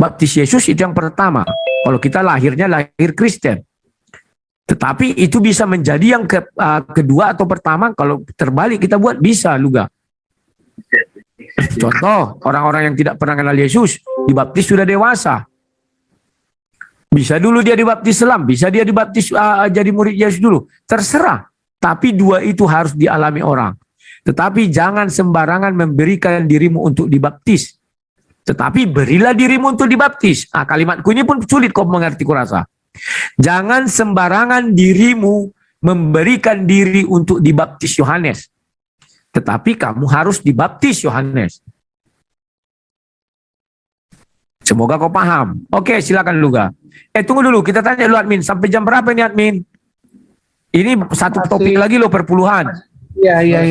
Baptis Yesus itu yang pertama. Kalau kita lahirnya lahir Kristen. Tetapi itu bisa menjadi yang kedua atau pertama. Kalau terbalik kita buat bisa juga. Contoh, orang-orang yang tidak pernah kenal Yesus dibaptis sudah dewasa. Bisa dulu dia dibaptis selam, bisa dia dibaptis jadi murid Yesus dulu. Terserah. Tapi 2 itu harus dialami orang. Tetapi jangan sembarangan memberikan dirimu untuk dibaptis. Tetapi berilah dirimu untuk dibaptis. Kalimatku ini pun sulit kau mengerti kurasa. Jangan sembarangan dirimu memberikan diri untuk dibaptis Yohanes. Tetapi kamu harus dibaptis Yohanes. Semoga kau paham. Oke, silakan Luga. Tunggu dulu, kita tanya dulu admin. Sampai jam berapa nih admin? Ini satu topik lagi loh, perpuluhan. Iya.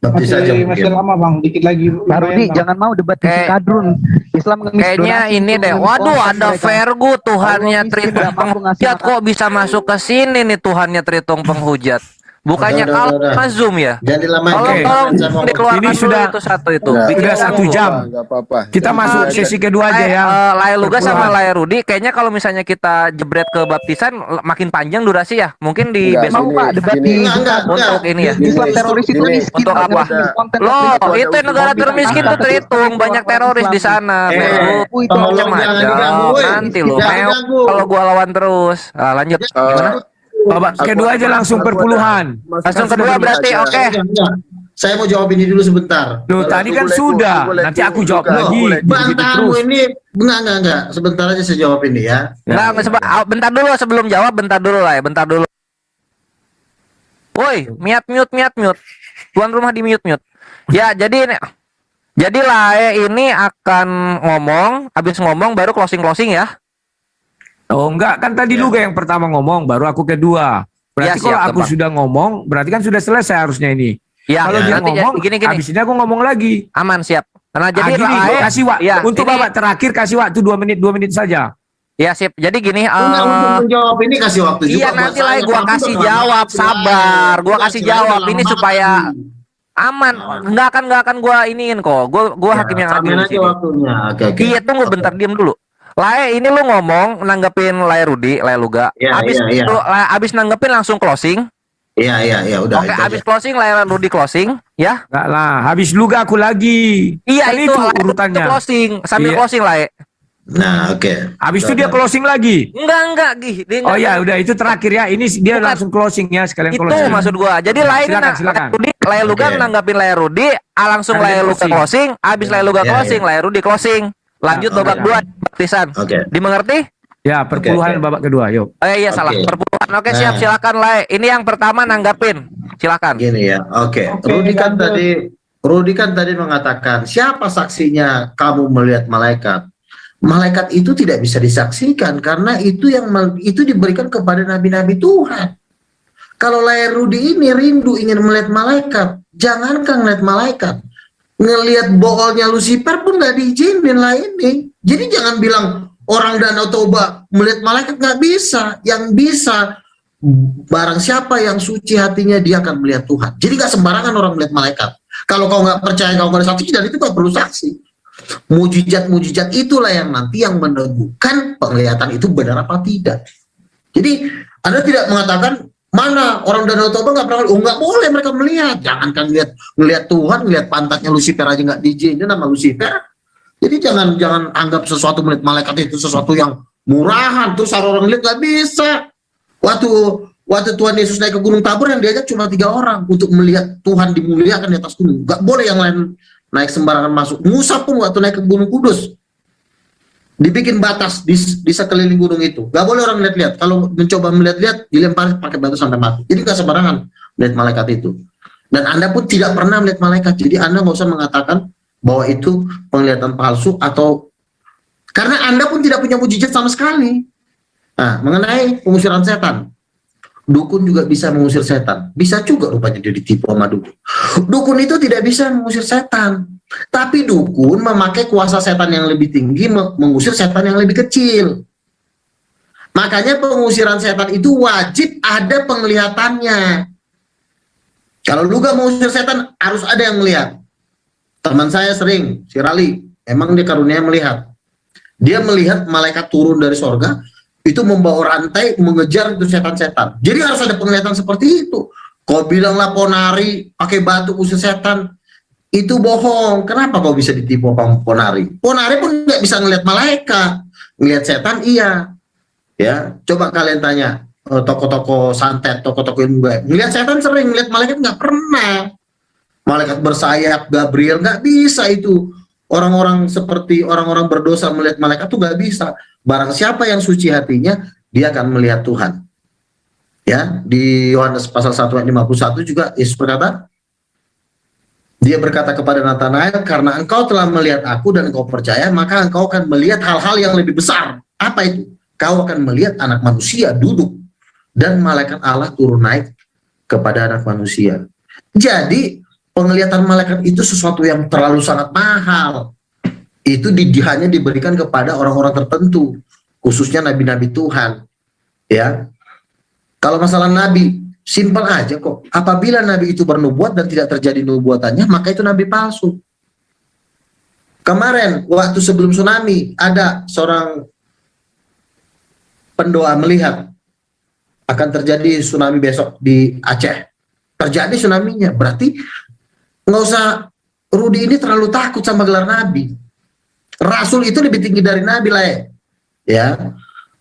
Baptis saja Masih mungkin. lama bang, dikit lagi. Pak Rudi, jangan mau debat di kadrun. Islam ngemis Kayaknya donasi ini untuk deh. mengemis Waduh, konten ada mereka. Vergu Tuhannya Allah miskin, Tritung nggak mampu ngasih Penghujat. makan. Kok bisa masuk ke sini nih Tuhannya Tritung Penghujat? Bukannya Udah. kalau sama Zoom ya? Jangan dilamain. Tolong Saya mau- dikeluarkan Ini dulu sudah- itu satu itu. Nggak. Bikin Sudah 1 jam. Nggak apa-apa. Kita masuk sesi kedua aja ya. Layar Luga sama Perpuluhan. Layar Rudi, kayaknya kalau misalnya kita jebret ke baptisan makin panjang durasi ya. Mungkin di Enggak, besok Mau Pak debat di Enggak. untuk ini ya. Islam teroris itu Gini, miskin. untuk Pak. apa? Ngemis konten Loh, Islam. itu negara termiskin tuh Tritung, banyak teroris di sana. Vergu, itu tolong jangan diganggu, woi. nanti lo Jangan meok diganggu. kalau gua lawan terus. Lanjut. Gimana? Babak kedua aja langsung perpuluhan. Langsung kedua berarti oke. Enggak. Saya mau jawab ini dulu sebentar. Loh, tadi kan sudah. Nanti aku jawab lagi. Begitu Bantahanmu terus. ini enggak. Sebentar aja saya jawab ini ya. Enggak, bentar dulu sebelum jawab, bentar dulu lah ya, bentar dulu. Woi, mute. Tuan rumah di mute. Ya, jadi lah ini akan ngomong, habis ngomong baru closing ya. Oh enggak, kan tadi Luga yang pertama ngomong, baru aku kedua. Berarti Ya, siap, kalau aku Bang. sudah ngomong, berarti kan sudah selesai harusnya ini. Ya, Kalau dia nanti ngomong, gini. habis ini aku ngomong lagi. Aman, siap. Nah, jadi Gini, Lae, kasih waktu. ya, Untuk ini- babak terakhir kasih waktu 2 menit saja. ya sip. Jadi gini, Enggak, untuk menjawab ini kasih waktu juga. iya buat nanti saya. lah gua Kamu kasih udah jawab, lama sabar. Gua banget. kasih Saya udah jawab lama ini banget supaya nih. aman. Enggak akan gua iniin kok. Gua hakim yang adil Samain di aja sini. waktunya. Oke. Iya, tunggu bentar, diam dulu. Lae, ini lu ngomong nanggepin Lae Rudi, Lae Luga. Iya, Abis iya. itu, abis nanggepin langsung closing. Iya, udah. Oke, itu abis aja. closing Lae Rudi closing, ya. Enggak lah, habis Luga aku lagi. Iya, Kan itu Lae Rudi urutannya. closing, sambil Iya. closing Lae. Nah, oke. Habis itu Udah, dia udah. closing lagi. Enggak, Gih. Dia Oh enggak- ya, udah itu terakhir ya. Ini dia Bukan. langsung closing ya, sekalian Itu closing. maksud gua. Jadi lain Silakan. Lae Luga Oke. nanggapin Lae Rudi, langsung Lanjut Lae Luga closing. closing, abis Lae Luga Ya, closing, ya. Lae Rudi closing. Lanjut Ya, babak oke. 2 baptisan. Oke. Dimengerti? Ya, perpuluhan Oke. babak kedua, yuk. Oh iya Oke. salah. Perpuluhan. Oke, siap, Nah. silakan Lae. Ini yang pertama nanggapin. Silakan. Gini ya. Oke. Oke, Rudi kan tadi mengatakan, siapa saksinya kamu melihat malaikat? Malaikat itu tidak bisa disaksikan karena itu diberikan kepada nabi-nabi Tuhan. Kalau Lae Rudi ini rindu ingin melihat malaikat, jangankan melihat malaikat, ngelihat boolnya Lucifer pun nggak diizinin lah ini. Jadi jangan bilang orang Danau Toba melihat malaikat, nggak bisa. Yang bisa barang siapa yang suci hatinya dia akan melihat Tuhan. Jadi nggak sembarangan orang melihat malaikat. Kalau kau nggak percaya, kau nggak ada saksi, dan itu nggak perlu saksi. Mujizat-mujizat itulah yang nanti yang meneguhkan penglihatan itu benar apa tidak. Jadi Anda tidak mengatakan mana orang Danau Toba nggak pernah, nggak boleh mereka melihat. Jangankan ngelihat Tuhan, ngelihat pantatnya Lucifer aja nggak diizinin nama Lucifer. Jadi jangan anggap sesuatu melihat malaikat itu sesuatu yang murahan. Terus orang lihat nggak bisa. Waktu Tuhan Yesus naik ke Gunung Tabor yang diajak cuma 3 orang untuk melihat Tuhan dimuliakan di atas gunung. Nggak boleh yang lain naik sembarangan masuk. Musa pun waktu naik ke Gunung Kudus, dibikin batas di sekeliling gunung itu. Gak boleh orang lihat-lihat. Kalau mencoba melihat-lihat, dilempar pakai batu sampai mati. Jadi gak sembarangan melihat malaikat itu. Dan Anda pun tidak pernah melihat malaikat. Jadi Anda nggak usah mengatakan bahwa itu penglihatan palsu atau karena Anda pun tidak punya mujizat sama sekali. Nah, mengenai pengusiran setan, dukun juga bisa mengusir setan. Bisa juga rupanya dia ditipu sama dukun. Dukun itu tidak bisa mengusir setan. Tapi dukun memakai kuasa setan yang lebih tinggi mengusir setan yang lebih kecil. Makanya pengusiran setan itu wajib ada penglihatannya. Kalau lu gak mengusir setan, harus ada yang melihat. Teman saya sering, si Rali, emang dia karunia melihat. Dia melihat malaikat turun dari sorga, itu membawa rantai mengejar itu setan-setan. Jadi harus ada penglihatan seperti itu. Kau bilang lah Ponari pakai batu usir setan, itu bohong. Kenapa kau bisa ditipu sama Ponari? Ponari pun nggak bisa ngelihat malaikat, ngelihat setan iya. Ya, coba kalian tanya toko-toko santet, toko-toko ilmu gaib. Ngelihat setan sering, ngelihat malaikat nggak pernah. Malaikat bersayap, Gabriel nggak bisa itu. Orang-orang seperti orang-orang berdosa melihat malaikat tuh nggak bisa. Barang siapa yang suci hatinya, dia akan melihat Tuhan. Ya, di Yohanes pasal 1 ayat 51 juga Yesus berkata, dia berkata kepada Nathanael, karena engkau telah melihat aku dan engkau percaya, maka engkau akan melihat hal-hal yang lebih besar. Apa itu? Kau akan melihat anak manusia duduk dan malaikat Allah turun naik kepada anak manusia. Jadi penglihatan malaikat itu sesuatu yang terlalu sangat mahal. Itu hanya diberikan kepada orang-orang tertentu, khususnya nabi-nabi Tuhan. Ya, kalau masalah nabi, simpel aja kok. Apabila nabi itu bernubuat dan tidak terjadi nubuatannya, maka itu nabi palsu. Kemarin waktu sebelum tsunami, ada seorang pendoa melihat akan terjadi tsunami besok di Aceh. Terjadi tsunaminya, berarti nggak usah Rudi ini terlalu takut sama gelar nabi. Rasul itu lebih tinggi dari nabi lah ya.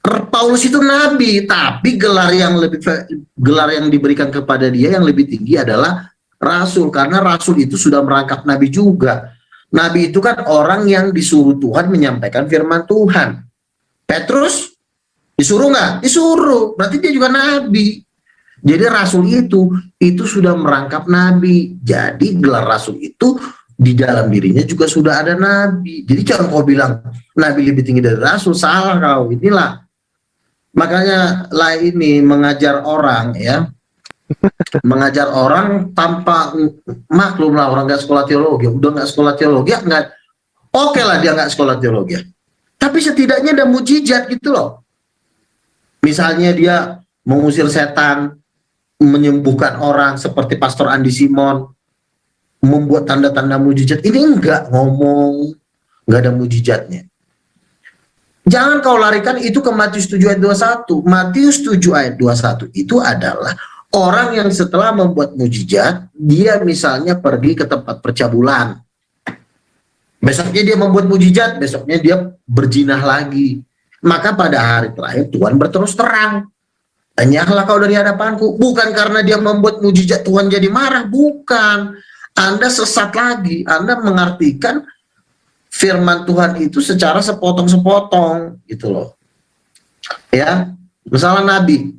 Paulus itu nabi, tapi gelar yang diberikan kepada dia yang lebih tinggi adalah rasul, karena rasul itu sudah merangkap nabi juga. Nabi itu kan orang yang disuruh Tuhan menyampaikan firman Tuhan. Petrus disuruh nggak? Disuruh, berarti dia juga nabi. Jadi rasul itu sudah merangkap nabi. Jadi gelar rasul itu di dalam dirinya juga sudah ada nabi. Jadi jangan kau bilang nabi lebih tinggi dari rasul, salah kau. Inilah makanya lah ini mengajar orang ya, mengajar orang tanpa maklum lah, orang nggak sekolah teologi, udah nggak sekolah teologi nggak, oke lah dia nggak sekolah teologi, tapi setidaknya ada mujizat gitu loh. Misalnya dia mengusir setan, menyembuhkan orang seperti Pastor Andi Simon, membuat tanda-tanda mujizat. Ini enggak ngomong, enggak ada mujizatnya. Jangan kau larikan itu ke Matius 7 ayat 21. Matius 7 ayat 21 itu adalah orang yang setelah membuat mujizat, dia misalnya pergi ke tempat percabulan. Besoknya dia membuat mujizat, besoknya dia berzinah lagi. Maka pada hari terakhir Tuhan berterus terang, enyahlah kau dari hadapanku. Bukan karena dia membuat mujizat Tuhan jadi marah, bukan. Anda sesat lagi, Anda mengartikan firman Tuhan itu secara sepotong-sepotong gitu loh. Ya, misalnya nabi.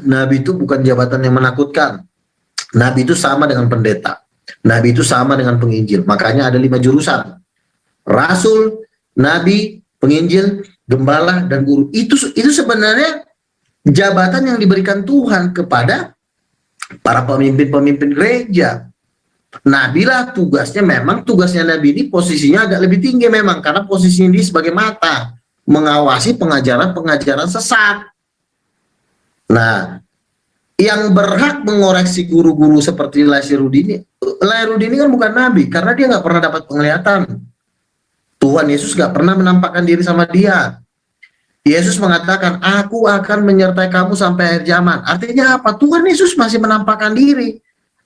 Nabi itu bukan jabatan yang menakutkan. Nabi itu sama dengan pendeta. Nabi itu sama dengan penginjil. Makanya ada 5 jurusan. Rasul, nabi, penginjil, gembala, dan guru. Itu sebenarnya jabatan yang diberikan Tuhan kepada para pemimpin-pemimpin gereja. Nabi lah tugasnya Nabi ini posisinya agak lebih tinggi memang, karena posisinya dia sebagai mata mengawasi pengajaran-pengajaran sesat. Nah, yang berhak mengoreksi guru-guru seperti Lai Rudini kan bukan nabi, karena dia nggak pernah dapat penglihatan. Tuhan Yesus nggak pernah menampakkan diri sama dia. Yesus mengatakan, aku akan menyertai kamu sampai akhir zaman. Artinya apa? Tuhan Yesus masih menampakkan diri.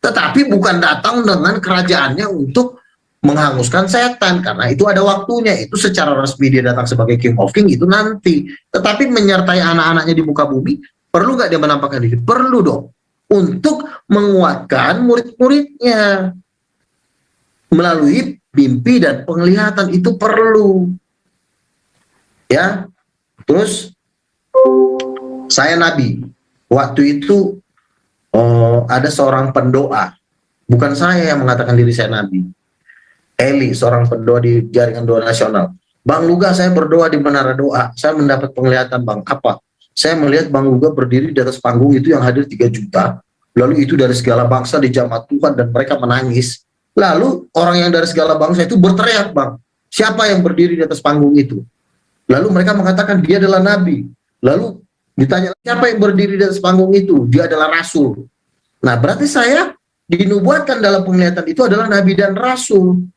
Tetapi bukan datang dengan kerajaannya untuk menghanguskan setan. Karena itu ada waktunya. Itu secara resmi dia datang sebagai King of King itu nanti. Tetapi menyertai anak-anaknya di muka bumi, perlu nggak dia menampakkan diri? Perlu dong. Untuk menguatkan murid-muridnya. melalui mimpi dan penglihatan, itu perlu. Ya. Terus saya nabi. Waktu itu ada seorang pendoa. Bukan saya yang mengatakan diri saya nabi. Eli, seorang pendoa di jaringan doa nasional. Bang Luga, saya berdoa di menara doa. Saya mendapat penglihatan, Bang. Apa? Saya melihat Bang Luga berdiri di atas panggung itu yang hadir 3 juta. Lalu itu dari segala bangsa dijamah Tuhan dan mereka menangis. Lalu orang yang dari segala bangsa itu berteriak, Bang. Siapa yang berdiri di atas panggung itu? Lalu mereka mengatakan dia adalah nabi. Lalu ditanya, siapa yang berdiri di atas panggung itu? Dia adalah rasul. Nah, berarti saya dinubuatkan dalam penglihatan itu adalah nabi dan rasul.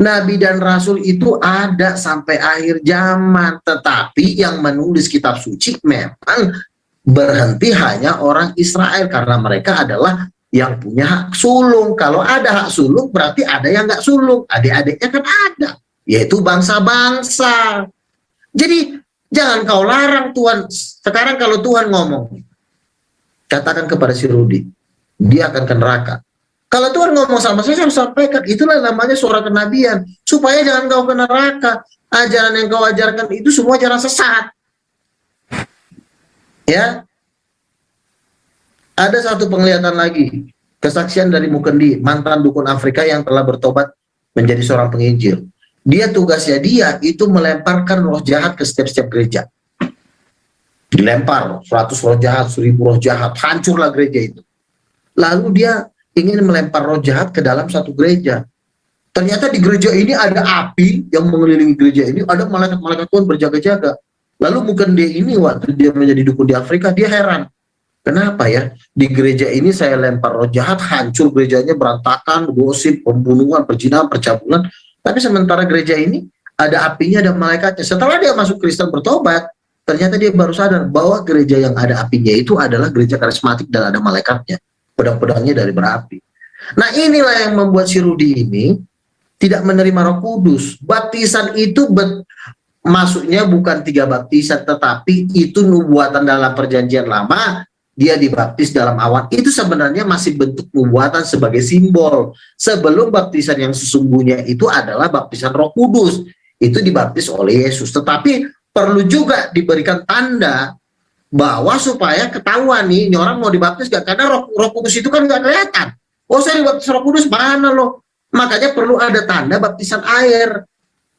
Nabi dan rasul itu ada sampai akhir zaman. Tetapi yang menulis kitab suci memang berhenti hanya orang Israel, karena mereka adalah yang punya hak sulung. Kalau ada hak sulung berarti ada yang nggak sulung. Adik-adiknya kan ada, yaitu bangsa-bangsa. Jadi jangan kau larang Tuhan. Sekarang kalau Tuhan ngomong, katakan kepada si Rudi, dia akan ke neraka. Kalau Tuhan ngomong sama saya harus sampaikan. Itulah namanya suara kenabian. Supaya jangan kau ke neraka. Ajaran yang kau ajarkan itu semua ajaran sesat. Ya. Ada satu penglihatan lagi. Kesaksian dari Mukendi, mantan dukun Afrika yang telah bertobat menjadi seorang penginjil. Tugasnya dia itu melemparkan roh jahat ke setiap gereja. Dilempar 100 roh jahat, 1000 roh jahat, hancurlah gereja itu. Lalu dia ingin melempar roh jahat ke dalam satu gereja. Ternyata di gereja ini ada api yang mengelilingi gereja ini, ada malaikat-malaikat Tuhan berjaga-jaga. Lalu mungkin dia ini waktu dia menjadi dukun di Afrika, dia heran. Kenapa ya? Di gereja ini saya lempar roh jahat, hancur gerejanya, berantakan, gosip, pembunuhan, perzinahan, percabulan. Tapi sementara gereja ini ada apinya, ada malaikatnya. Setelah dia masuk Kristen bertobat, ternyata dia baru sadar bahwa gereja yang ada apinya itu adalah gereja karismatik dan ada malaikatnya. Pedang-pedangnya dari berapi. Nah, inilah yang membuat si Rudi ini tidak menerima Roh Kudus. Baptisan itu maksudnya bukan 3 baptisan, tetapi itu nubuatan dalam perjanjian lama. Dia dibaptis dalam awan, itu sebenarnya masih bentuk nubuatan sebagai simbol. Sebelum baptisan yang sesungguhnya itu adalah baptisan Roh Kudus, itu dibaptis oleh Yesus. Tetapi perlu juga diberikan tanda bahwa supaya ketahuan nih, ini orang mau dibaptis gak, karena Roh Kudus itu kan gak kelihatan. Oh, saya dibaptis Roh Kudus, mana loh? Makanya perlu ada tanda baptisan air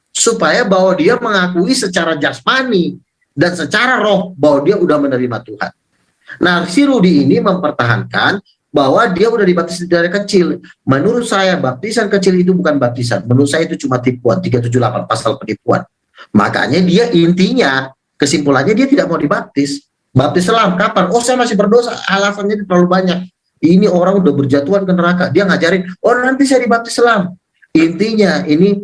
supaya bahwa dia mengakui secara jasmani dan secara roh bahwa dia udah menerima Tuhan. Nah, si Rudi ini mempertahankan bahwa dia udah dibaptis dari kecil. Menurut saya baptisan kecil itu bukan baptisan. Menurut saya itu cuma tipuan, 378 pasal penipuan. Makanya dia intinya, kesimpulannya dia tidak mau dibaptis. Baptis selam, kapan? Oh, saya masih berdosa, alasannya terlalu banyak. Ini orang udah berjatuhan ke neraka. Dia ngajarin, oh nanti saya dibaptis selam. Intinya ini,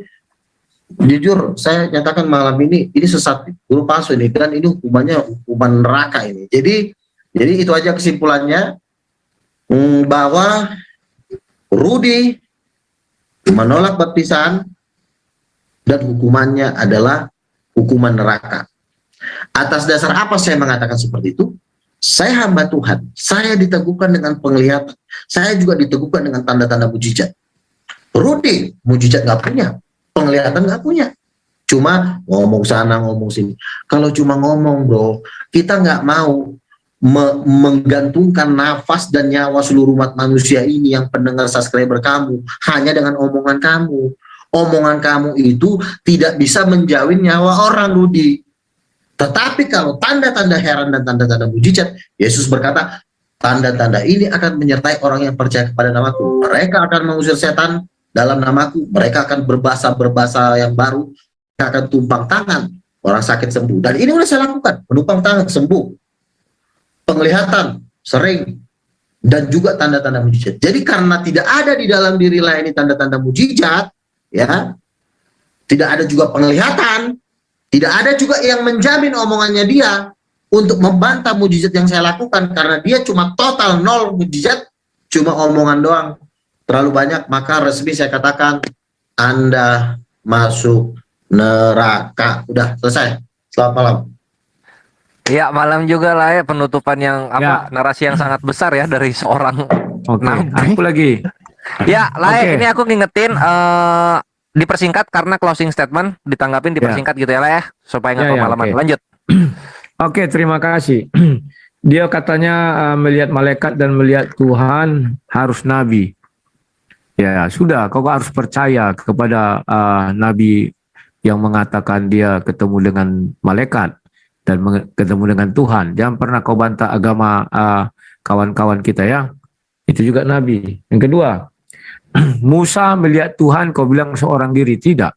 jujur saya nyatakan malam ini sesat, guru palsu ini, dan ini hukumannya hukuman neraka ini. Jadi itu aja kesimpulannya, bahwa Rudi menolak baptisan dan hukumannya adalah hukuman neraka. Atas dasar apa saya mengatakan seperti itu? Saya hamba Tuhan, saya diteguhkan dengan penglihatan, saya juga diteguhkan dengan tanda-tanda mujizat. Rudi mujizat nggak punya, penglihatan nggak punya, cuma ngomong sana ngomong sini. Kalau cuma ngomong bro, kita nggak mau menggantungkan nafas dan nyawa seluruh umat manusia ini yang pendengar subscriber kamu hanya dengan omongan kamu. Omongan kamu itu tidak bisa menjawin nyawa orang, Rudi. Tetapi kalau tanda-tanda heran dan tanda-tanda mujizat, Yesus berkata, tanda-tanda ini akan menyertai orang yang percaya kepada namaku. Mereka akan mengusir setan dalam namaku. Mereka akan berbahasa yang baru. Mereka akan tumpang tangan, orang sakit sembuh. Dan ini udah saya lakukan, menumpang tangan sembuh. Penglihatan sering, dan juga tanda-tanda mujizat. Jadi karena tidak ada di dalam diri lain ini tanda-tanda mujizat, ya, tidak ada juga penglihatan, tidak ada juga yang menjamin omongannya dia untuk membantah mujizat yang saya lakukan, karena dia cuma total nol mujizat, cuma omongan doang terlalu banyak, maka resmi saya katakan Anda masuk neraka. Udah selesai. Selamat malam. Ya, malam juga lah ya, penutupan yang narasi yang sangat besar ya dari seorang Oke, nabi. aku lagi. Ya, Lai, Oke. ini aku ngingetin dipersingkat karena closing statement ditanggapin dipersingkat gitu ya, Lai, ya, supaya nggak Ya, ya, kemalaman. oke. Lanjut. Oke, terima kasih. Dia katanya melihat malaikat dan melihat Tuhan harus nabi. Ya, sudah, kau harus percaya kepada nabi yang mengatakan dia ketemu dengan malaikat dan ketemu dengan Tuhan. Jangan pernah kau bantah agama kawan-kawan kita ya. Itu juga nabi. Yang kedua, Musa melihat Tuhan, kau bilang seorang diri. Tidak.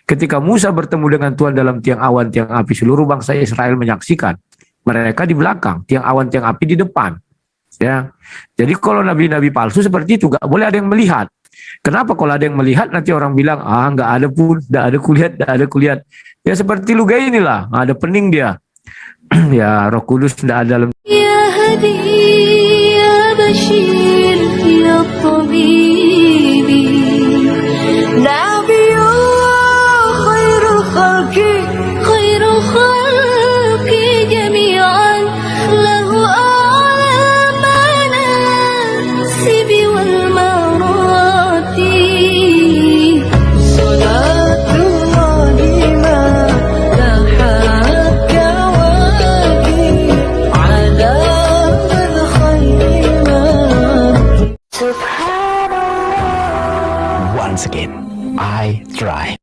Ketika Musa bertemu dengan Tuhan dalam tiang awan, tiang api, seluruh bangsa Israel menyaksikan. Mereka di belakang, tiang awan, tiang api di depan. Ya, jadi kalau nabi-nabi palsu seperti itu, nggak boleh ada yang melihat. Kenapa kalau ada yang melihat nanti orang bilang, nggak ada pun, nggak ada kulihat, nggak ada kulihat. Ya seperti Luga inilah, ada pening dia. Ya Roh Kudus nggak ada dalam. يا هدي يا بشير يا طبيبي نبي خير خلقي خير خلقي جميعا له أعلى المناسب والمراتب صلاة الله ما لاحت كواكب على من خير ما Once again, I try.